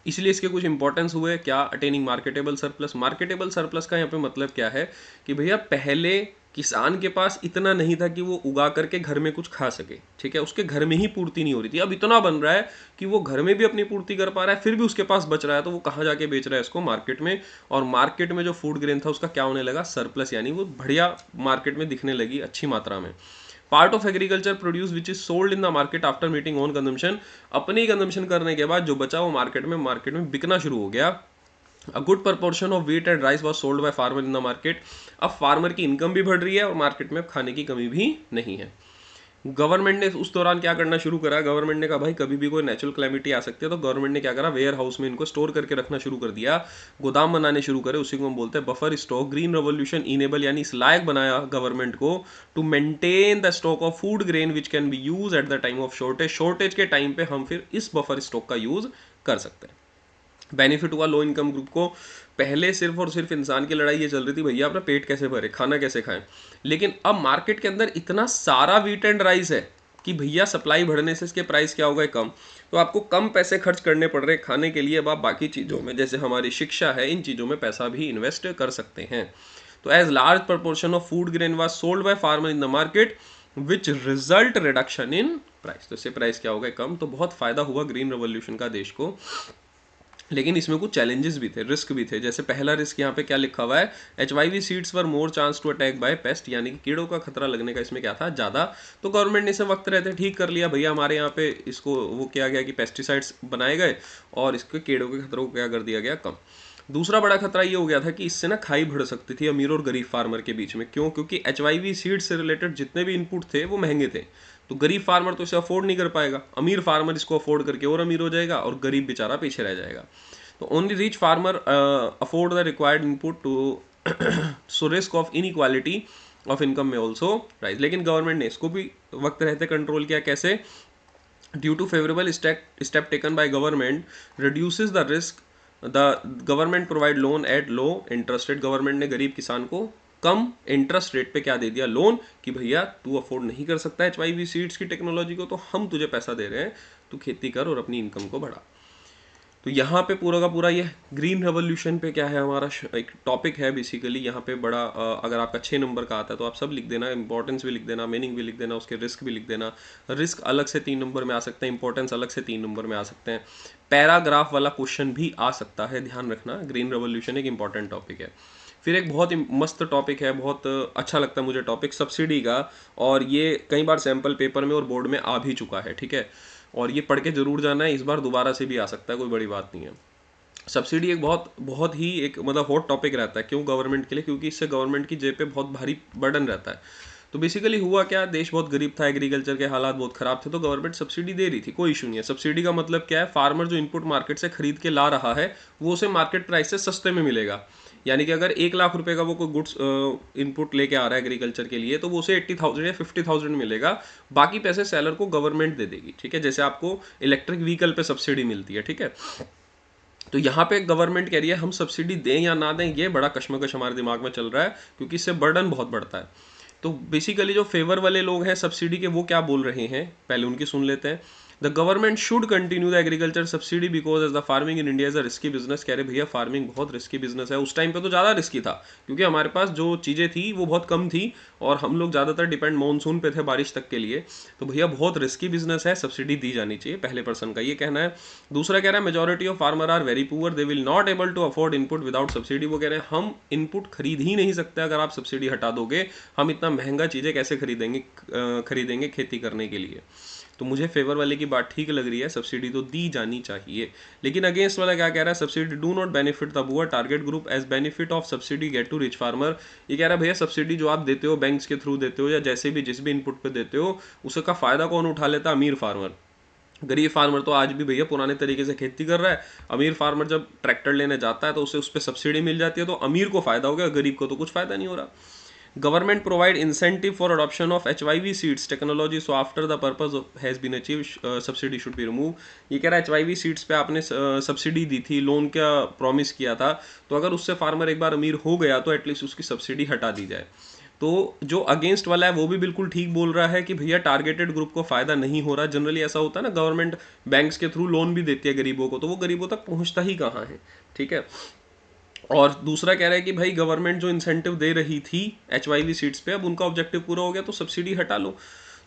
इसलिए इसके कुछ इंपॉर्टेंस हुए क्या, attaining marketable surplus. Marketable surplus का यहाँ पे मतलब क्या है कि भैया पहले किसान के पास इतना नहीं था कि वो उगा करके घर में कुछ खा सके, ठीक है, उसके घर में ही पूर्ति नहीं हो रही थी। अब इतना बन रहा है कि वो घर में भी अपनी पूर्ति कर पा रहा है, फिर भी उसके पास बच रहा है, तो वो कहाँ जाके बेच रहा है इसको, मार्केट में। और मार्केट में जो फूड ग्रेन था उसका क्या होने लगा, सरप्लस, यानी वो बढ़िया मार्केट में दिखने लगी अच्छी मात्रा में। Part of agriculture produce which is sold in the market after meeting own consumption, अपनी कंजम्पशन करने के बाद जो बचा वो मार्केट में बिकना शुरू हो गया। A good proportion of wheat and rice was sold by farmer in the market. अब फार्मर की इनकम भी बढ़ रही है और मार्केट में खाने की कमी भी नहीं है। गवर्नमेंट ने उस दौरान क्या करना शुरू करा, गवर्नमेंट ने कहा भाई कभी भी कोई नेचुरल क्लैमिटी आ सकती है, तो गवर्नमेंट ने क्या करा, वेयर हाउस में इनको स्टोर करके रखना शुरू कर दिया, गोदाम बनाने शुरू करे, उसी को हम बोलते हैं buffer stock. Green revolution enable, यानी इस लायक बनाया गवर्नमेंट को to maintain the stock of food grain which can be use at the time of shortage. Shortage के टाइम पे हम फिर इस बफर स्टॉक का यूज कर सकते हैं। बेनिफिट हुआ लो इनकम ग्रुप को। पहले सिर्फ और सिर्फ इंसान की लड़ाई ये चल रही थी भैया अपना पेट कैसे भरे, खाना कैसे खाएं, लेकिन अब मार्केट के अंदर इतना सारा व्हीट एंड राइस है कि भैया सप्लाई बढ़ने से इसके प्राइस क्या हो गए, कम। तो आपको कम पैसे खर्च करने पड़ रहे खाने के लिए, अब आप बाकी चीज़ों में जैसे हमारी शिक्षा है, इन चीज़ों में पैसा भी इन्वेस्ट कर सकते हैं। तो as large proportion of food grain was sold by farmer in the market which result reduction in price, तो इससे प्राइस क्या हो गए, कम। तो बहुत फायदा हुआ ग्रीन रेवोल्यूशन का देश को, लेकिन इसमें कुछ चैलेंजेस भी थे, रिस्क भी थे। जैसे पहला रिस्क यहाँ पे क्या लिखा हुआ है, HYV seeds were more chance to attack by pest, यानी कि कीड़ों का खतरा लगने का इसमें क्या था, ज़्यादा। तो गवर्नमेंट ने इसे वक्त रहते ठीक कर लिया भैया, हमारे यहाँ पे इसको वो किया गया कि पेस्टिसाइड्स बनाए गए और इसके कीड़ों के खतरों को क्या कर दिया गया, कम। दूसरा बड़ा खतरा ये हो गया था कि इससे ना खाई बढ़ सकती थी अमीर और गरीब फार्मर के बीच में। क्यों? क्योंकि HYV सीड से रिलेटेड जितने भी इनपुट थे वो महंगे थे, तो गरीब फार्मर तो इसे अफोर्ड नहीं कर पाएगा, अमीर फार्मर इसको अफोर्ड करके और अमीर हो जाएगा और गरीब बेचारा पीछे रह जाएगा। तो only rich farmer afford the required input to so risk of inequality of income may also rise. लेकिन गवर्नमेंट ने इसको भी वक्त रहते कंट्रोल किया, कैसे, due to favourable step taken by government reduces the risk, the government provide loan at low interest rate. Government ने गरीब किसान को कम इंटरेस्ट रेट पे क्या दे दिया, लोन, कि भैया तू अफोर्ड नहीं कर सकता HYV सीड्स की टेक्नोलॉजी को, तो हम तुझे पैसा दे रहे हैं, तू खेती कर और अपनी इनकम को बढ़ा। तो यहाँ पे पूरा का पूरा ये ग्रीन रेवोल्यूशन पे क्या है हमारा एक टॉपिक है बेसिकली। यहाँ पे बड़ा अगर आपका 6 नंबर का आता है तो आप सब लिख देना, इंपॉर्टेंस भी लिख देना, मीनिंग भी लिख देना, उसके रिस्क भी लिख देना। रिस्क अलग से 3 नंबर में आ सकते हैं, इंपॉर्टेंस अलग से 3 नंबर में आ सकते हैं। पैराग्राफ वाला क्वेश्चन भी आ सकता है, ध्यान रखना। ग्रीन रेवोल्यूशन एक इंपॉर्टेंट टॉपिक है। फिर एक बहुत ही मस्त टॉपिक है, बहुत अच्छा लगता है मुझे टॉपिक, सब्सिडी का। और ये कई बार सैम्पल पेपर में और बोर्ड में आ भी चुका है, ठीक है, और ये पढ़ के जरूर जाना है, इस बार दोबारा से भी आ सकता है, कोई बड़ी बात नहीं है। सब्सिडी एक बहुत ही एक मतलब हॉट टॉपिक रहता है। क्यों? गवर्नमेंट के लिए, क्योंकि इससे गवर्नमेंट की जेब पे बहुत भारी बर्डन रहता है। तो बेसिकली हुआ क्या, देश बहुत गरीब था, एग्रीकल्चर के हालात बहुत खराब थे, तो गवर्नमेंट सब्सिडी दे रही थी, कोई इशू नहीं है। सब्सिडी का मतलब क्या है, फार्मर जो इनपुट मार्केट से खरीद के ला रहा है वो उसे मार्केट प्राइस से सस्ते में मिलेगा। यानी कि अगर 1 लाख रुपए का वो कोई गुड्स इनपुट लेके आ रहा है एग्रीकल्चर के लिए, तो वो उसे 80,000 या 50,000 मिलेगा, बाकी पैसे सेलर को गवर्नमेंट दे देगी, ठीक है। जैसे आपको इलेक्ट्रिक व्हीकल पे सब्सिडी मिलती है, ठीक है। तो यहाँ पे गवर्नमेंट कह रही है हम सब्सिडी दें या ना दें, ये बड़ा कश्मकश हमारे दिमाग में चल रहा है, क्योंकि इससे बर्डन बहुत बढ़ता है। तो बेसिकली जो फेवर वाले लोग हैं सब्सिडी के, वो क्या बोल रहे हैं, पहले उनकी सुन लेते हैं। The government should continue the agriculture subsidy because as the farming in India is a risky business. कह रहे भैया फार्मिंग बहुत रिस्की बिजनेस है। उस टाइम पे तो ज़्यादा रिस्की था, क्योंकि हमारे पास जो चीज़ें थी वो बहुत कम थी और हम लोग ज़्यादातर डिपेंड मानसून पे थे, बारिश तक के लिए। तो भैया बहुत रिस्की बिजनेस है, सब्सिडी दी जानी चाहिए, पहले पर्सन का ये कहना है। दूसरा कह रहा है majority of farmer are very poor, they will not able to afford input without subsidy. वो कह रहे हैं हम इनपुट खरीद ही नहीं सकते अगर आप सब्सिडी हटा दोगे, हम इतना महंगा चीज़ें कैसे खरीदेंगे खेती करने के लिए। तो मुझे फेवर वाले की बात ठीक लग रही है, सब्सिडी तो दी जानी चाहिए। लेकिन अगेंस्ट वाला क्या कह रहा है, subsidy do not benefit the poor target group as benefit of subsidy get to rich farmer. ये कह रहा है भैया सब्सिडी जो आप देते हो बैंक्स के थ्रू देते हो या जैसे भी जिस भी इनपुट पे देते हो, उसका फायदा कौन उठा लेता है, अमीर फार्मर। गरीब फार्मर तो आज भी भैया पुराने तरीके से खेती कर रहा है। अमीर फार्मर जब ट्रैक्टर लेने जाता है तो उसे उस पर सब्सिडी मिल जाती है, तो अमीर को फायदा हो गया, गरीब को तो कुछ फायदा नहीं हो रहा। Government provide incentive for adoption of HYV seeds technology, so after the purpose has been achieved, subsidy should be removed। ये कह रहा है HYV seeds पे आपने सब्सिडी दी थी, लोन का प्रॉमिस किया था, तो अगर उससे फार्मर एक बार अमीर हो गया तो एटलीस्ट उसकी सब्सिडी हटा दी जाए। तो जो अगेंस्ट वाला है वो भी बिल्कुल ठीक बोल रहा है कि भैया टारगेटेड ग्रुप को फायदा नहीं हो रहा। जनरली ऐसा होता है ना, गवर्नमेंट बैंक्स के थ्रू लोन भी देती है गरीबों को, तो वो गरीबों तक पहुंचता ही कहाँ है। ठीक है। और दूसरा कह रहा है कि भाई गवर्नमेंट जो इंसेंटिव दे रही थी HYV सीट्स पे, अब उनका ऑब्जेक्टिव पूरा हो गया तो सब्सिडी हटा लो।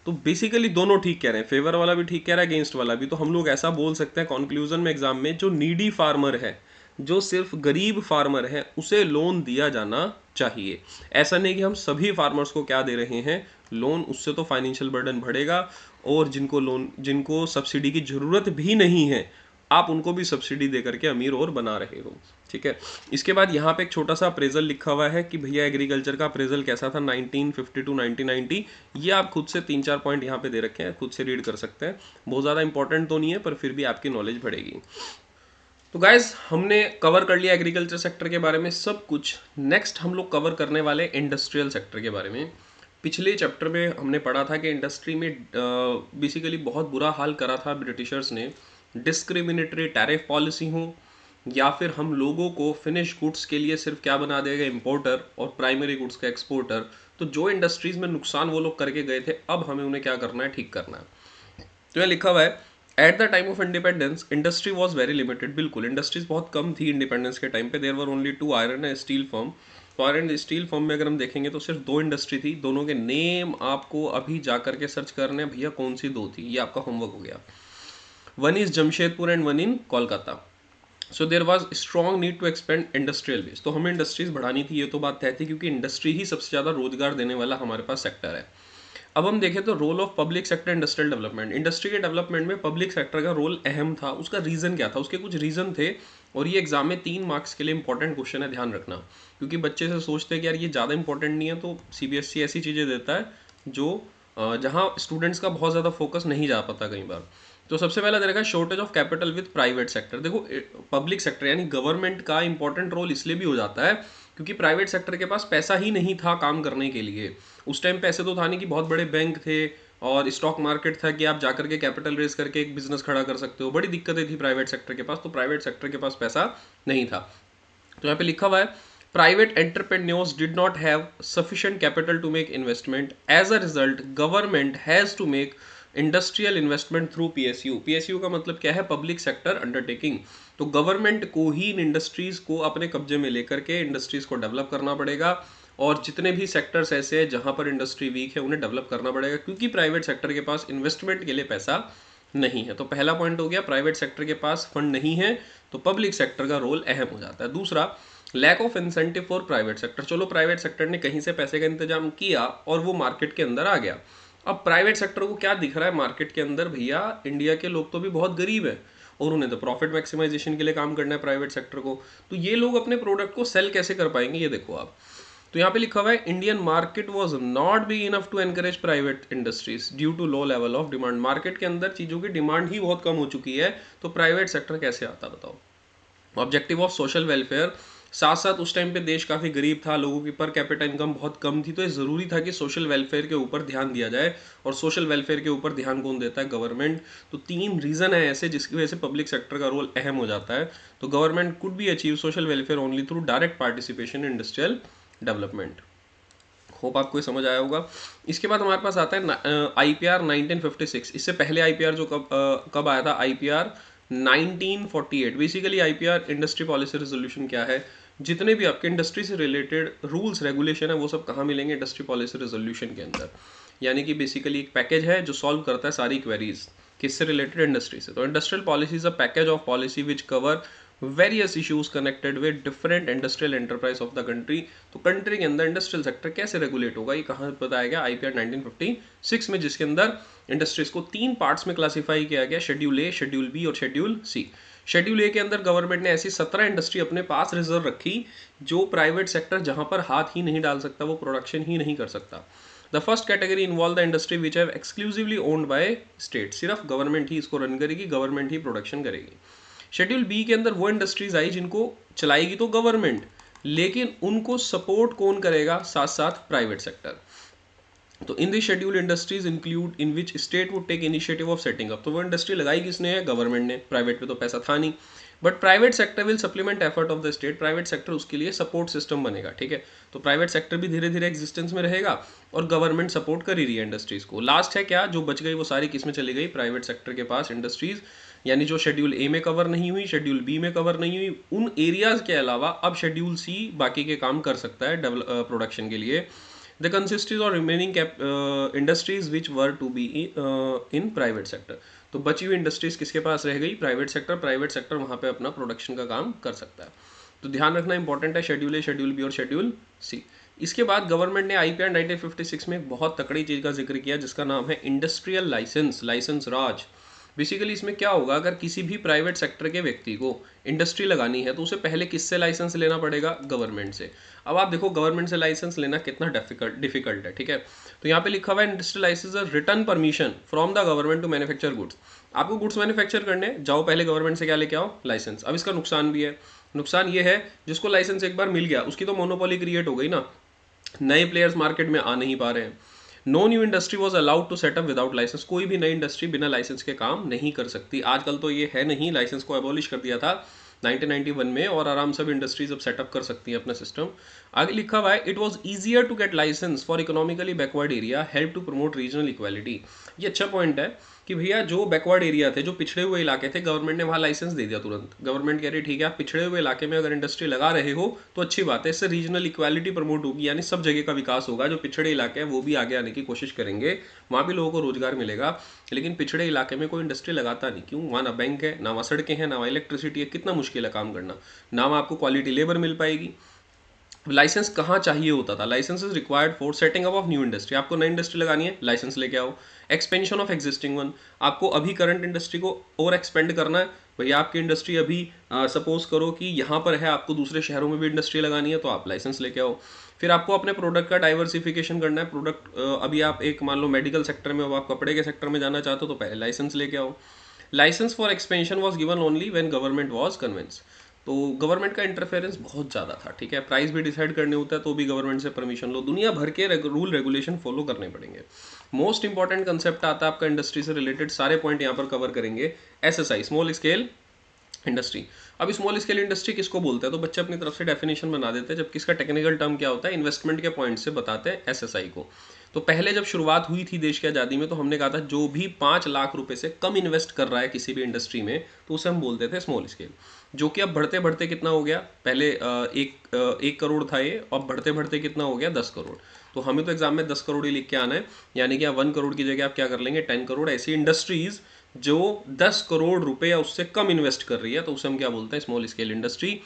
तो बेसिकली दोनों ठीक कह रहे हैं, फेवर वाला भी ठीक कह रहा है, अगेंस्ट वाला भी। तो हम लोग ऐसा बोल सकते हैं कंक्लूजन में एग्जाम में, जो नीडी फार्मर है, जो सिर्फ गरीब फार्मर है, उसे लोन दिया जाना चाहिए। ऐसा नहीं कि हम सभी फार्मर्स को क्या दे रहे हैं, लोन। उससे तो फाइनेंशियल बर्डन बढ़ेगा, और जिनको सब्सिडी की जरूरत भी नहीं है, आप उनको भी सब्सिडी दे करके अमीर और बना रहे हो। ठीक है। इसके बाद यहाँ पे एक छोटा सा अप्रेजल लिखा हुआ है कि भैया एग्रीकल्चर का अप्रेजल कैसा था 1950 टू 1990। ये आप खुद से 3-4 पॉइंट यहाँ पे दे रखे हैं, खुद से रीड कर सकते हैं। बहुत ज़्यादा इंपॉर्टेंट तो नहीं है, पर फिर भी आपकी नॉलेज बढ़ेगी। तो गाइज हमने कवर कर लिया एग्रीकल्चर सेक्टर के बारे में सब कुछ। नेक्स्ट हम लोग कवर करने वाले इंडस्ट्रियल सेक्टर के बारे में। पिछले चैप्टर में हमने पढ़ा था कि इंडस्ट्री में बेसिकली बहुत बुरा हाल करा था ब्रिटिशर्स ने, डिस्क्रिमिनेटरी टैरिफ पॉलिसी हो, या फिर हम लोगों को फिनिश गुड्स के लिए सिर्फ क्या बना देगा, इंपोर्टर, और प्राइमरी गुड्स का एक्सपोर्टर। तो जो इंडस्ट्रीज में नुकसान वो लोग करके गए थे, अब हमें उन्हें क्या करना है, ठीक करना है। तो यहाँ लिखा हुआ है at the time of independence industry was very limited. बिल्कुल इंडस्ट्रीज बहुत कम थी इंडिपेंडेंस के टाइम पे। There were only 2 iron and steel firm. तो आयरन एंड स्टील फर्म में अगर हम देखेंगे तो सिर्फ 2 इंडस्ट्री थी। दोनों के नेम आपको अभी जा करके सर्च करने हैं, भैया कौन सी 2 थी, ये आपका होमवर्क हो गया। One is Jamshedpur and one in Kolkata. So there was strong need to expand industrial base. तो हमें इंडस्ट्रीज बढ़ानी थी, ये तो बात तय थी, क्योंकि इंडस्ट्री ही सबसे ज़्यादा रोजगार देने वाला हमारे पास सेक्टर है। अब हम देखें तो role of public sector industrial development. Industry के डेवलपमेंट में पब्लिक सेक्टर का रोल अहम था। उसका रीजन क्या था, उसके कुछ रीजन थे, और ये एग्जाम में 3 मार्क्स के लिए इंपॉर्टेंट क्वेश्चन है, ध्यान रखना। क्योंकि बच्चे से सोचते हैं कि यार ये ज़्यादा इंपॉर्टेंट नहीं है, तो CBSE ऐसी चीज़ें देता है जो जहाँ स्टूडेंट्स का बहुत ज़्यादा फोकस नहीं जा पाता कई बार। तो सबसे पहला देखा shortage of capital with private sector. देखो पब्लिक सेक्टर यानी गवर्नमेंट का इंपॉर्टेंट रोल इसलिए भी हो जाता है क्योंकि प्राइवेट सेक्टर के पास पैसा ही नहीं था काम करने के लिए। उस टाइम पैसे तो था नहीं कि बहुत बड़े बैंक थे और स्टॉक मार्केट था कि आप जाकर के कैपिटल रेज करके एक बिजनेस खड़ा कर सकते हो। बड़ी दिक्कतें थी प्राइवेट सेक्टर के पास, तो प्राइवेट सेक्टर के पास पैसा नहीं था। तो यहाँ पे लिखा हुआ है private entrepreneurs did not have sufficient capital to make investment. As a result government has to make industrial investment through PSU। PSU का मतलब क्या है, पब्लिक सेक्टर अंडरटेकिंग। तो गवर्नमेंट को ही इन इंडस्ट्रीज को अपने कब्जे में लेकर के इंडस्ट्रीज को डेवलप करना पड़ेगा, और जितने भी सेक्टर्स ऐसे हैं जहां पर इंडस्ट्री वीक है उन्हें डेवलप करना पड़ेगा, क्योंकि प्राइवेट सेक्टर के पास इन्वेस्टमेंट के लिए पैसा नहीं है। तो पहला पॉइंट हो गया, प्राइवेट सेक्टर के पास फंड नहीं है, तो पब्लिक सेक्टर का रोल अहम हो जाता है। दूसरा, lack of incentive for private sector. चलो प्राइवेट सेक्टर ने कहीं से पैसे का इंतजाम किया और वो मार्केट के अंदर आ गया। अब प्राइवेट सेक्टर को क्या दिख रहा है मार्केट के अंदर, भैया इंडिया के लोग तो भी बहुत गरीब है और उन्हें तो प्रॉफिट मैक्सिमाइजेशन के लिए काम करना है प्राइवेट सेक्टर को। तो ये लोग अपने प्रोडक्ट को सेल कैसे कर पाएंगे, ये देखो आप। तो यहाँ पे लिखा हुआ है Indian market was not be enough to encourage private industries due to low level of demand. Market के अंदर चीजों की डिमांड ही बहुत कम हो चुकी है, तो प्राइवेट सेक्टर कैसे आता बताओ। ऑब्जेक्टिव ऑफ सोशल वेलफेयर, साथ साथ उस टाइम पे देश काफ़ी गरीब था, लोगों की पर कैपिटा इनकम बहुत कम थी, तो ये ज़रूरी था कि सोशल वेलफेयर के ऊपर ध्यान दिया जाए। और सोशल वेलफेयर के ऊपर ध्यान कौन देता है, गवर्नमेंट। तो 3 रीज़न है ऐसे जिसकी वजह से पब्लिक सेक्टर का रोल अहम हो जाता है। तो government could be achieve social welfare only through direct participation in industrial development. Hope आपको ये समझ आया होगा। इसके बाद हमारे पास आता है IPR 1956। इससे पहले IPR जो कब आया था, IPR 1948। Basically IPR industry policy resolution क्या है, जितने भी आपके इंडस्ट्री से रिलेटेड रूल्स रेगुलेशन है वो सब कहाँ मिलेंगे, इंडस्ट्री पॉलिसी रेजोल्यूशन के अंदर। यानी कि बेसिकली एक पैकेज है जो सॉल्व करता है सारी क्वेरीज किससे रिलेटेड, इंडस्ट्री से। तो industrial policy is a package of policy which cover various issues connected with different industrial enterprise of the country. तो कंट्री के अंदर इंडस्ट्रियल सेक्टर कैसे रेगुलेट होगा, ये कहाँ बताया गया, IPR 1956 में, जिसके अंदर इंडस्ट्रीज को 3 पार्ट्स में क्लासिफाई किया गया, शेड्यूल A, शेड्यूल B और शेड्यूल C। शेड्यूल A के अंदर गवर्नमेंट ने ऐसी 17 इंडस्ट्री अपने पास रिजर्व रखी जो प्राइवेट सेक्टर जहां पर हाथ ही नहीं डाल सकता, वो प्रोडक्शन ही नहीं कर सकता। The first category involve the industry which have exclusively owned by state. सिर्फ गवर्नमेंट ही इसको रन करेगी, गवर्नमेंट ही प्रोडक्शन करेगी। शेड्यूल B के अंदर वो इंडस्ट्रीज आई जिनको चलाएगी तो गवर्नमेंट, लेकिन उनको सपोर्ट कौन करेगा, साथ साथ प्राइवेट सेक्टर। तो in this schedule industries include in which state would take initiative of setting up. तो वो इंडस्ट्री लगाई किसने है, गवर्नमेंट ने, प्राइवेट पे तो पैसा था नहीं। But private sector will supplement effort of the state, private sector उसके लिए सपोर्ट सिस्टम बनेगा, ठीक है। तो प्राइवेट सेक्टर भी धीरे धीरे एग्जिस्टेंस में रहेगा और गवर्नमेंट सपोर्ट कर ही रही है इंडस्ट्रीज को। लास्ट है क्या, जो बच गई वो सारी किस में चली गई, प्राइवेट सेक्टर के पास इंडस्ट्रीज, यानी जो शेड्यूल ए में कवर नहीं हुई, शेड्यूल बी में कवर नहीं हुई, उन एरियाज के अलावा अब शेड्यूल सी बाकी के काम कर सकता है प्रोडक्शन के लिए। द कंसिस्टेंस और remaining industries which were to be in private sector, तो बची हुई इंडस्ट्रीज किसके पास रह गई, प्राइवेट सेक्टर, प्राइवेट सेक्टर वहाँ पे अपना प्रोडक्शन का काम कर सकता है। तो ध्यान रखना इंपॉर्टेंट है, शेड्यूल ए, शेड्यूल बी और शेड्यूल सी। इसके बाद गवर्नमेंट ने आईपीआर 1956 में एक बहुत तकड़ी चीज़ का जिक्र किया जिसका नाम है इंडस्ट्रियल लाइसेंस, लाइसेंस राज। बेसिकली इसमें क्या होगा, अगर किसी भी प्राइवेट सेक्टर के व्यक्ति को इंडस्ट्री लगानी है तो उसे पहले किससे लाइसेंस लेना पड़ेगा, गवर्नमेंट से। अब आप देखो गवर्नमेंट से लाइसेंस लेना कितना डिफिकल्ट है, ठीक है। तो यहाँ पे लिखा हुआ है industrial licence written permission from the government to manufacture goods. आपको गुड्स मैन्युफैक्चर करने जाओ, पहले गवर्नमेंट से क्या लेके आओ, लाइसेंस। अब इसका नुकसान भी है, नुकसान ये है जिसको लाइसेंस एक बार मिल गया उसकी तो मोनोपोली क्रिएट हो गई ना, नए प्लेयर्स मार्केट में आ नहीं पा रहे हैं। No new industry was allowed to set up without licence, कोई भी नई इंडस्ट्री बिना लाइसेंस के काम नहीं कर सकती। आजकल तो ये है नहीं, लाइसेंस को एबॉलिश कर दिया था 1991 में और आराम से इंडस्ट्रीज अब सेटअप कर सकती हैं अपना सिस्टम। आगे लिखा हुआ है it was easier to get licence for economically backward area, help to promote regional equality. ये अच्छा पॉइंट है कि भैया जो बैकवर्ड एरिया थे, जो पिछड़े हुए इलाके थे, गवर्नमेंट ने वहाँ लाइसेंस दे दिया तुरंत। गवर्नमेंट कह रही ठीक है आप पिछड़े हुए इलाके में अगर इंडस्ट्री लगा रहे हो तो अच्छी बात है, इससे रीजनल इक्वालिटी प्रमोट होगी, यानी सब जगह का विकास होगा। जो पिछड़े इलाके हैं वो भी आगे आने की कोशिश करेंगे, वहाँ भी लोगों को रोजगार मिलेगा। लेकिन पिछड़े इलाके में कोई इंडस्ट्री लगाता नहीं, क्यों, वहाँ ना बैंक है, ना वहाँ सड़कें हैं, ना वहाँ इलेक्ट्रिसिटी है, कितना मुश्किल है काम करना, ना वहाँ आपको क्वालिटी लेबर मिल पाएगी। लाइसेंस कहाँ चाहिए होता था, licence is required for setting up of new industry, आपको नई इंडस्ट्री लगानी है लाइसेंस लेके आओ। एक्सपेंशन ऑफ एग्जिस्टिंग वन, आपको अभी करंट इंडस्ट्री को और एक्सपेंड करना है, भैया आपकी इंडस्ट्री अभी सपोज करो कि यहाँ पर है, आपको दूसरे शहरों में भी इंडस्ट्री लगानी है तो आप लाइसेंस लेके आओ। फिर आपको अपने प्रोडक्ट का डाइवर्सिफिकेशन करना है, प्रोडक्ट अभी आप एक मान लो मेडिकल सेक्टर में, अब आप कपड़े के सेक्टर में जाना चाहते हो तो पहले लाइसेंस लेके आओ। Licence for expansion was given only when government was convince, तो गवर्नमेंट का इंटरफेरेंस बहुत ज़्यादा था, ठीक है। प्राइस भी डिसाइड करने होता है तो भी गवर्नमेंट से परमिशन लो, दुनिया भर के रूल रेगुलेशन फॉलो करने पड़ेंगे। मोस्ट इंपॉर्टेंट कंसेप्ट आता है आपका इंडस्ट्री से रिलेटेड, सारे पॉइंट यहाँ पर कवर करेंगे। SSI, small scale industry. अब स्मॉल स्केल इंडस्ट्री किसको बोलते हैं, तो बच्चे अपनी तरफ से डेफिनेशन बना देते हैं, जबकि इसका टेक्निकल टर्म क्या होता है, इन्वेस्टमेंट के पॉइंट से बताते हैं एसएसआई को। तो पहले जब शुरुआत हुई थी देश की आज़ादी में तो हमने कहा था जो भी 5 लाख रुपए से कम इन्वेस्ट कर रहा है किसी भी इंडस्ट्री में तो उसे हम बोलते थे स्मॉल स्केल, जो कि अब बढ़ते बढ़ते कितना हो गया, पहले 1 करोड़ था ये, अब बढ़ते बढ़ते कितना हो गया, 10 करोड़। तो हमें तो एग्जाम में 10 करोड़ ही लिख के आना है, यानी कि 1 करोड़ की जगह आप क्या कर लेंगे, 10 करोड़। ऐसी इंडस्ट्रीज जो 10 करोड़ रुपए या उससे कम इन्वेस्ट कर रही है तो उसे हम क्या बोलते हैं, स्मॉल स्केल इंडस्ट्री।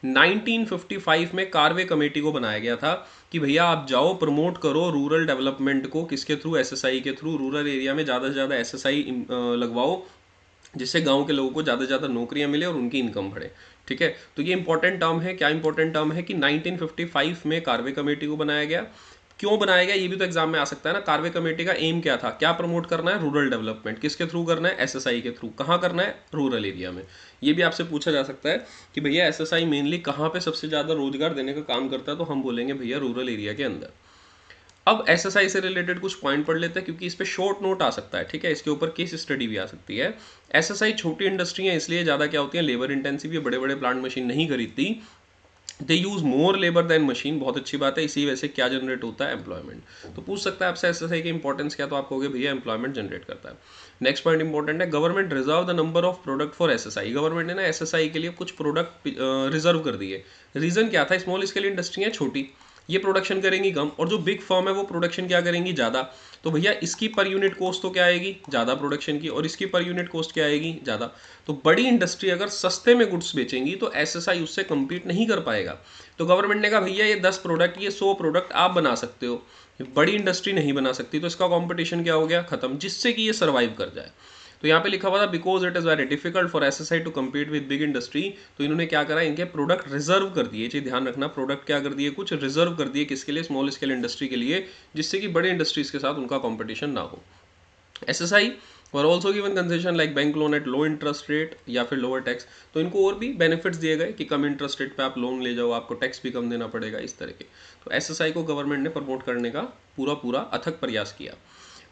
1955 में कार्वे कमेटी को बनाया गया था कि भैया आप जाओ प्रमोट करो रूरल डेवलपमेंट को, किसके थ्रू, एसएसआई के थ्रू। रूरल एरिया में ज़्यादा से ज़्यादा एसएसआई लगवाओ, जिससे गांव के लोगों को ज़्यादा से ज़्यादा नौकरियां मिले और उनकी इनकम बढ़े, ठीक है। तो ये इंपॉर्टेंट टर्म है, क्या इंपॉर्टेंट टर्म है कि 1955 में कार्वे कमेटी को बनाया गया। क्यों बनाया गया ये भी तो एग्जाम में आ सकता है ना। कार्वे कमेटी का एम क्या था, क्या प्रमोट करना है, रूरल डेवलपमेंट। किसके थ्रू करना है, एसएसआई के थ्रू। कहाँ करना है, रूरल एरिया में। ये भी आपसे पूछा जा सकता है कि भैया एसएसआई मेनली कहाँ पे सबसे ज़्यादा रोजगार देने का काम करता है, तो हम बोलेंगे भैया रूरल एरिया के अंदर। अब एसएसआई से रिलेटेड कुछ पॉइंट पढ़ लेते हैं क्योंकि इस पे शॉर्ट नोट आ सकता है, ठीक है। इसके ऊपर केस स्टडी भी आ सकती है। एसएसआई छोटी इंडस्ट्री है इसलिए ज़्यादा क्या होती है, लेबर इंटेंसिव, ये बड़े बड़े प्लांट मशीन नहीं खरीदती। They use more labour than machine, बहुत अच्छी बात है। इसी वजह से क्या जनरेट होता है, एम्प्लॉयमेंट। तो पूछ सकता है आपसे एसएसआई की इंपॉर्टेंस क्या, तो आप कहोगे भैया एम्प्लॉयमेंट जनरेट करता है। नेक्स्ट पॉइंट इंपॉर्टेंट है, government reserve the number of product for SSI. Government ने ना एसएसआई के लिए कुछ प्रोडक्ट रिजर्व कर दिए। रीजन क्या था, स्मॉल स्केल इंडस्ट्री है छोटी, ये प्रोडक्शन करेंगी कम, और जो बिग फर्म है वो प्रोडक्शन क्या करेंगी, ज़्यादा। तो भैया इसकी पर यूनिट कॉस्ट तो क्या आएगी, ज़्यादा प्रोडक्शन की, और इसकी पर यूनिट कॉस्ट क्या आएगी, ज़्यादा। तो बड़ी इंडस्ट्री अगर सस्ते में गुड्स बेचेंगी तो एसएसआई उससे कम्पीट नहीं कर पाएगा। तो गवर्नमेंट ने कहा भैया ये 10 प्रोडक्ट, ये 100 प्रोडक्ट आप बना सकते हो, बड़ी इंडस्ट्री नहीं बना सकती, तो इसका कॉम्पिटिशन क्या हो गया, खत्म, जिससे कि ये सर्वाइव कर जाए। तो यहाँ पे लिखा हुआ था because it is very difficult for SSI to compete with big industry. तो इन्होंने क्या करा, इनके प्रोडक्ट रिजर्व कर दिए, चीज ध्यान रखना, प्रोडक्ट क्या कर दिए, कुछ रिजर्व कर दिए, किसके लिए, स्मॉल स्केल इंडस्ट्री के लिए, जिससे कि बड़े इंडस्ट्रीज के साथ उनका कॉम्पिटिशन ना हो। SSI were also given concession like bank loan at low interest rate या फिर लोअर टैक्स। तो इनको और भी बेनिफिट्स दिए गए कि कम इंटरेस्ट रेट पे आप लोन ले जाओ, आपको टैक्स भी कम देना पड़ेगा, इस तरह के। तो एसएसआई को गवर्नमेंट ने प्रमोट करने का पूरा पूरा अथक प्रयास किया।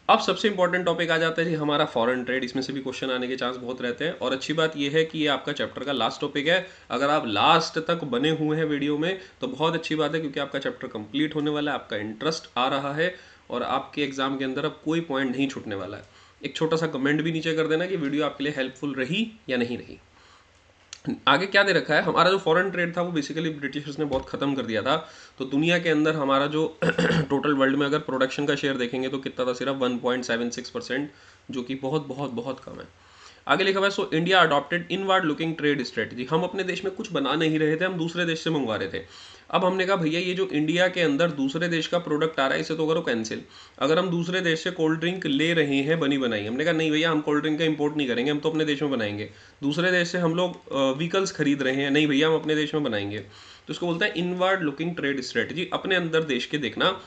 अब सबसे इंपॉर्टेंट टॉपिक आ जाता है जी हमारा फॉरेन ट्रेड। इसमें से भी क्वेश्चन आने के चांस बहुत रहते हैं, और अच्छी बात यह है कि ये आपका चैप्टर का लास्ट टॉपिक है। अगर आप लास्ट तक बने हुए हैं वीडियो में तो बहुत अच्छी बात है, क्योंकि आपका चैप्टर कंप्लीट होने वाला है, आपका इंटरेस्ट आ रहा है और आपके एग्जाम के अंदर अब कोई पॉइंट नहीं छूटने वाला है। एक छोटा सा कमेंट भी नीचे कर देना कि वीडियो आपके लिए हेल्पफुल रही या नहीं रही। आगे क्या दे रखा है, हमारा जो फॉरेन ट्रेड था वो बेसिकली ब्रिटिशर्स ने बहुत ख़त्म कर दिया था। तो दुनिया के अंदर हमारा जो टोटल वर्ल्ड में अगर प्रोडक्शन का शेयर देखेंगे तो कितना था, सिर्फ 1.76%, जो कि बहुत बहुत बहुत कम है। आगे लिखा हुआ है, so India adopted inward looking trade strategy. हम अपने देश में कुछ बना नहीं रहे थे, हम दूसरे देश से मंगवा रहे थे। अब हमने कहा भैया ये जो इंडिया के अंदर दूसरे देश का प्रोडक्ट आ रहा है इसे तो करो कैंसिल। अगर हम दूसरे देश से कोल्ड ड्रिंक ले रहे हैं बनी बनाई, हमने कहा नहीं भैया हम कोल्ड ड्रिंक का इंपोर्ट नहीं करेंगे, हम तो अपने देश में बनाएंगे। दूसरे देश से हम लोग व्हीकल्स खरीद रहे हैं, नहीं भैया हम अपने देश में बनाएंगे। तो इसको बोलते हैं इनवर्ड लुकिंग ट्रेड स्ट्रेटजी, अपने अंदर देश के देखना।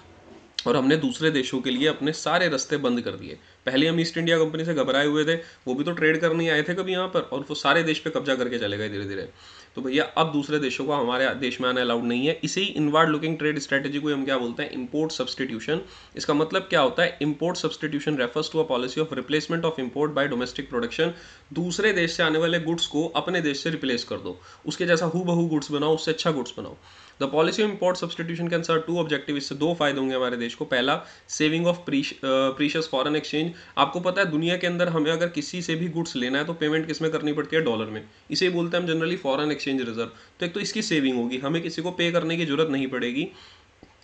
और हमने दूसरे देशों के लिए अपने सारे रास्ते बंद कर दिए। पहले हम ईस्ट इंडिया कंपनी से घबराए हुए थे, वो भी तो ट्रेड करने आए थे कभी यहाँ पर, और वो सारे देश पे कब्जा करके चले गए धीरे धीरे। तो भैया अब दूसरे देशों को हमारे देश में आना अलाउड नहीं है। इसी इनवर्ड लुकिंग ट्रेड स्ट्रेटजी को हम क्या बोलते हैं, इंपोर्ट सब्सटीट्यूशन। इसका मतलब क्या होता है, import substitution refers to a policy of replacement of import by domestic production. दूसरे देश से आने वाले गुड्स को अपने देश से रिप्लेस कर दो, उसके जैसा हूबहू गुड्स बनाओ, उससे अच्छा गुड्स बनाओ। The policy of import substitution can serve two objective. इससे दो फायदे होंगे हमारे देश को। पहला, saving of precious foreign exchange. आपको पता है दुनिया के अंदर हमें अगर किसी से भी गुड्स लेना है तो पेमेंट किस में करनी पड़ती है, डॉलर में। इसे बोलते हैं हम जनरली फॉरेन एक्सचेंज रिजर्व। तो एक तो इसकी सेविंग होगी, हमें किसी को पे करने की जरूरत नहीं पड़ेगी।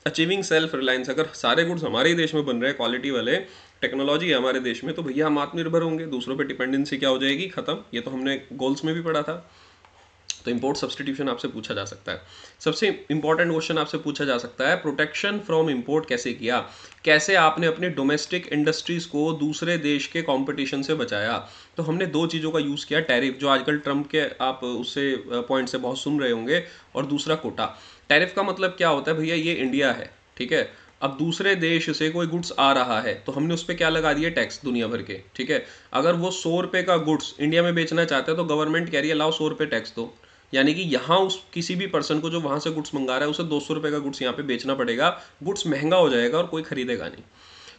अचीविंग सेल्फ रिलायंस, अगर सारे गुड्स हमारे ही देश में बन रहे हैं, क्वालिटी वाले, टेक्नोलॉजी है हमारे देश में, तो भैया हम आत्मनिर्भर होंगे, दूसरों पे डिपेंडेंसी क्या हो जाएगी, खत्म। ये तो हमने गोल्स में भी पढ़ा था। तो इंपोर्ट सब्सटीट्यूशन आपसे पूछा जा सकता है। सबसे इंपॉर्टेंट क्वेश्चन आपसे पूछा जा सकता है, प्रोटेक्शन फ्रॉम इंपोर्ट कैसे किया, कैसे आपने अपनी डोमेस्टिक इंडस्ट्रीज को दूसरे देश के कंपटीशन से बचाया। तो हमने दो चीज़ों का यूज़ किया, टैरिफ जो आजकल ट्रम्प के आप उससे पॉइंट से बहुत सुन रहे होंगे, और दूसरा कोटा। टैरिफ का मतलब क्या होता है भैया, ये इंडिया है, ठीक है। अब दूसरे देश से कोई गुड्स आ रहा है तो हमने उस पर क्या लगा दिए, टैक्स दुनिया भर के, ठीक है। अगर वो 100 रुपये का गुड्स इंडिया में बेचना चाहते हैं तो गवर्नमेंट कह रही है लाओ 100 रुपये टैक्स दो। यानी कि यहाँ उस किसी भी पर्सन को जो वहाँ से गुड्स मंगा रहा है उसे 200 रुपये का गुड्स यहाँ पे बेचना पड़ेगा, गुड्स महंगा हो जाएगा और कोई खरीदेगा नहीं।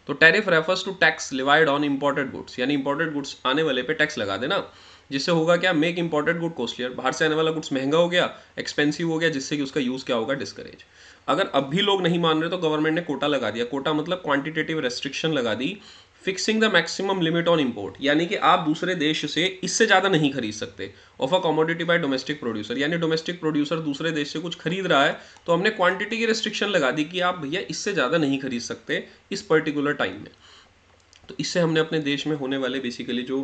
तो tariff refers to tax levied on imported goods, यानी इंपोर्टेड गुड्स आने वाले पे टैक्स लगा देना। जिससे होगा क्या, मेक इंपोर्टेड गुड कॉस्टलियर, बाहर से आने वाला गुड्स महंगा हो गया, एक्सपेंसिव हो गया, जिससे कि उसका यूज़ क्या होगा, डिस्करेज। अगर अब भी लोग नहीं मान रहे तो गवर्नमेंट ने कोटा लगा दिया। कोटा मतलब क्वांटिटेटिव रेस्ट्रिक्शन लगा दी, fixing the maximum limit on import, यानी कि आप दूसरे देश से इससे ज़्यादा नहीं खरीद सकते। Of a commodity bye domestic producer, यानी डोमेस्टिक प्रोड्यूसर दूसरे देश से कुछ खरीद रहा है तो हमने क्वांटिटी की रेस्ट्रिक्शन लगा दी कि आप भैया इससे ज़्यादा नहीं खरीद सकते इस पर्टिकुलर टाइम में। तो इससे हमने अपने देश में होने वाले बेसिकली जो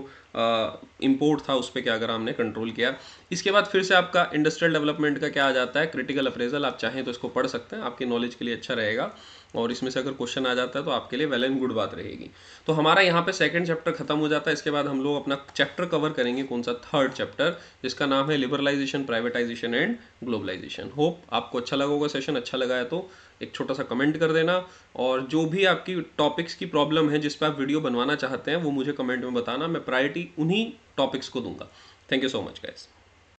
इंपोर्ट था उस पर क्या करा, हमने कंट्रोल किया। इसके बाद फिर से आपका इंडस्ट्रियल डेवलपमेंट का क्या आ जाता है, क्रिटिकल अप्रेजल। आप चाहें तो इसको पढ़ सकते हैं, आपकी नॉलेज के लिए अच्छा रहेगा, और इसमें से अगर क्वेश्चन आ जाता है तो आपके लिए वेल एंड गुड बात रहेगी। तो हमारा यहाँ पे सेकंड चैप्टर खत्म हो जाता है। इसके बाद हम लोग अपना चैप्टर कवर करेंगे, कौन सा, थर्ड चैप्टर, जिसका नाम है liberalisation, privatisation and globalisation. Hope आपको अच्छा लगा होगा सेशन। अच्छा लगा है तो एक छोटा सा कमेंट कर देना, और जो भी आपकी टॉपिक्स की प्रॉब्लम है जिस पर आप वीडियो बनवाना चाहते हैं वो मुझे कमेंट में बताना, मैं प्रायोरिटी उन्हीं टॉपिक्स को दूंगा। Thank you so much guys.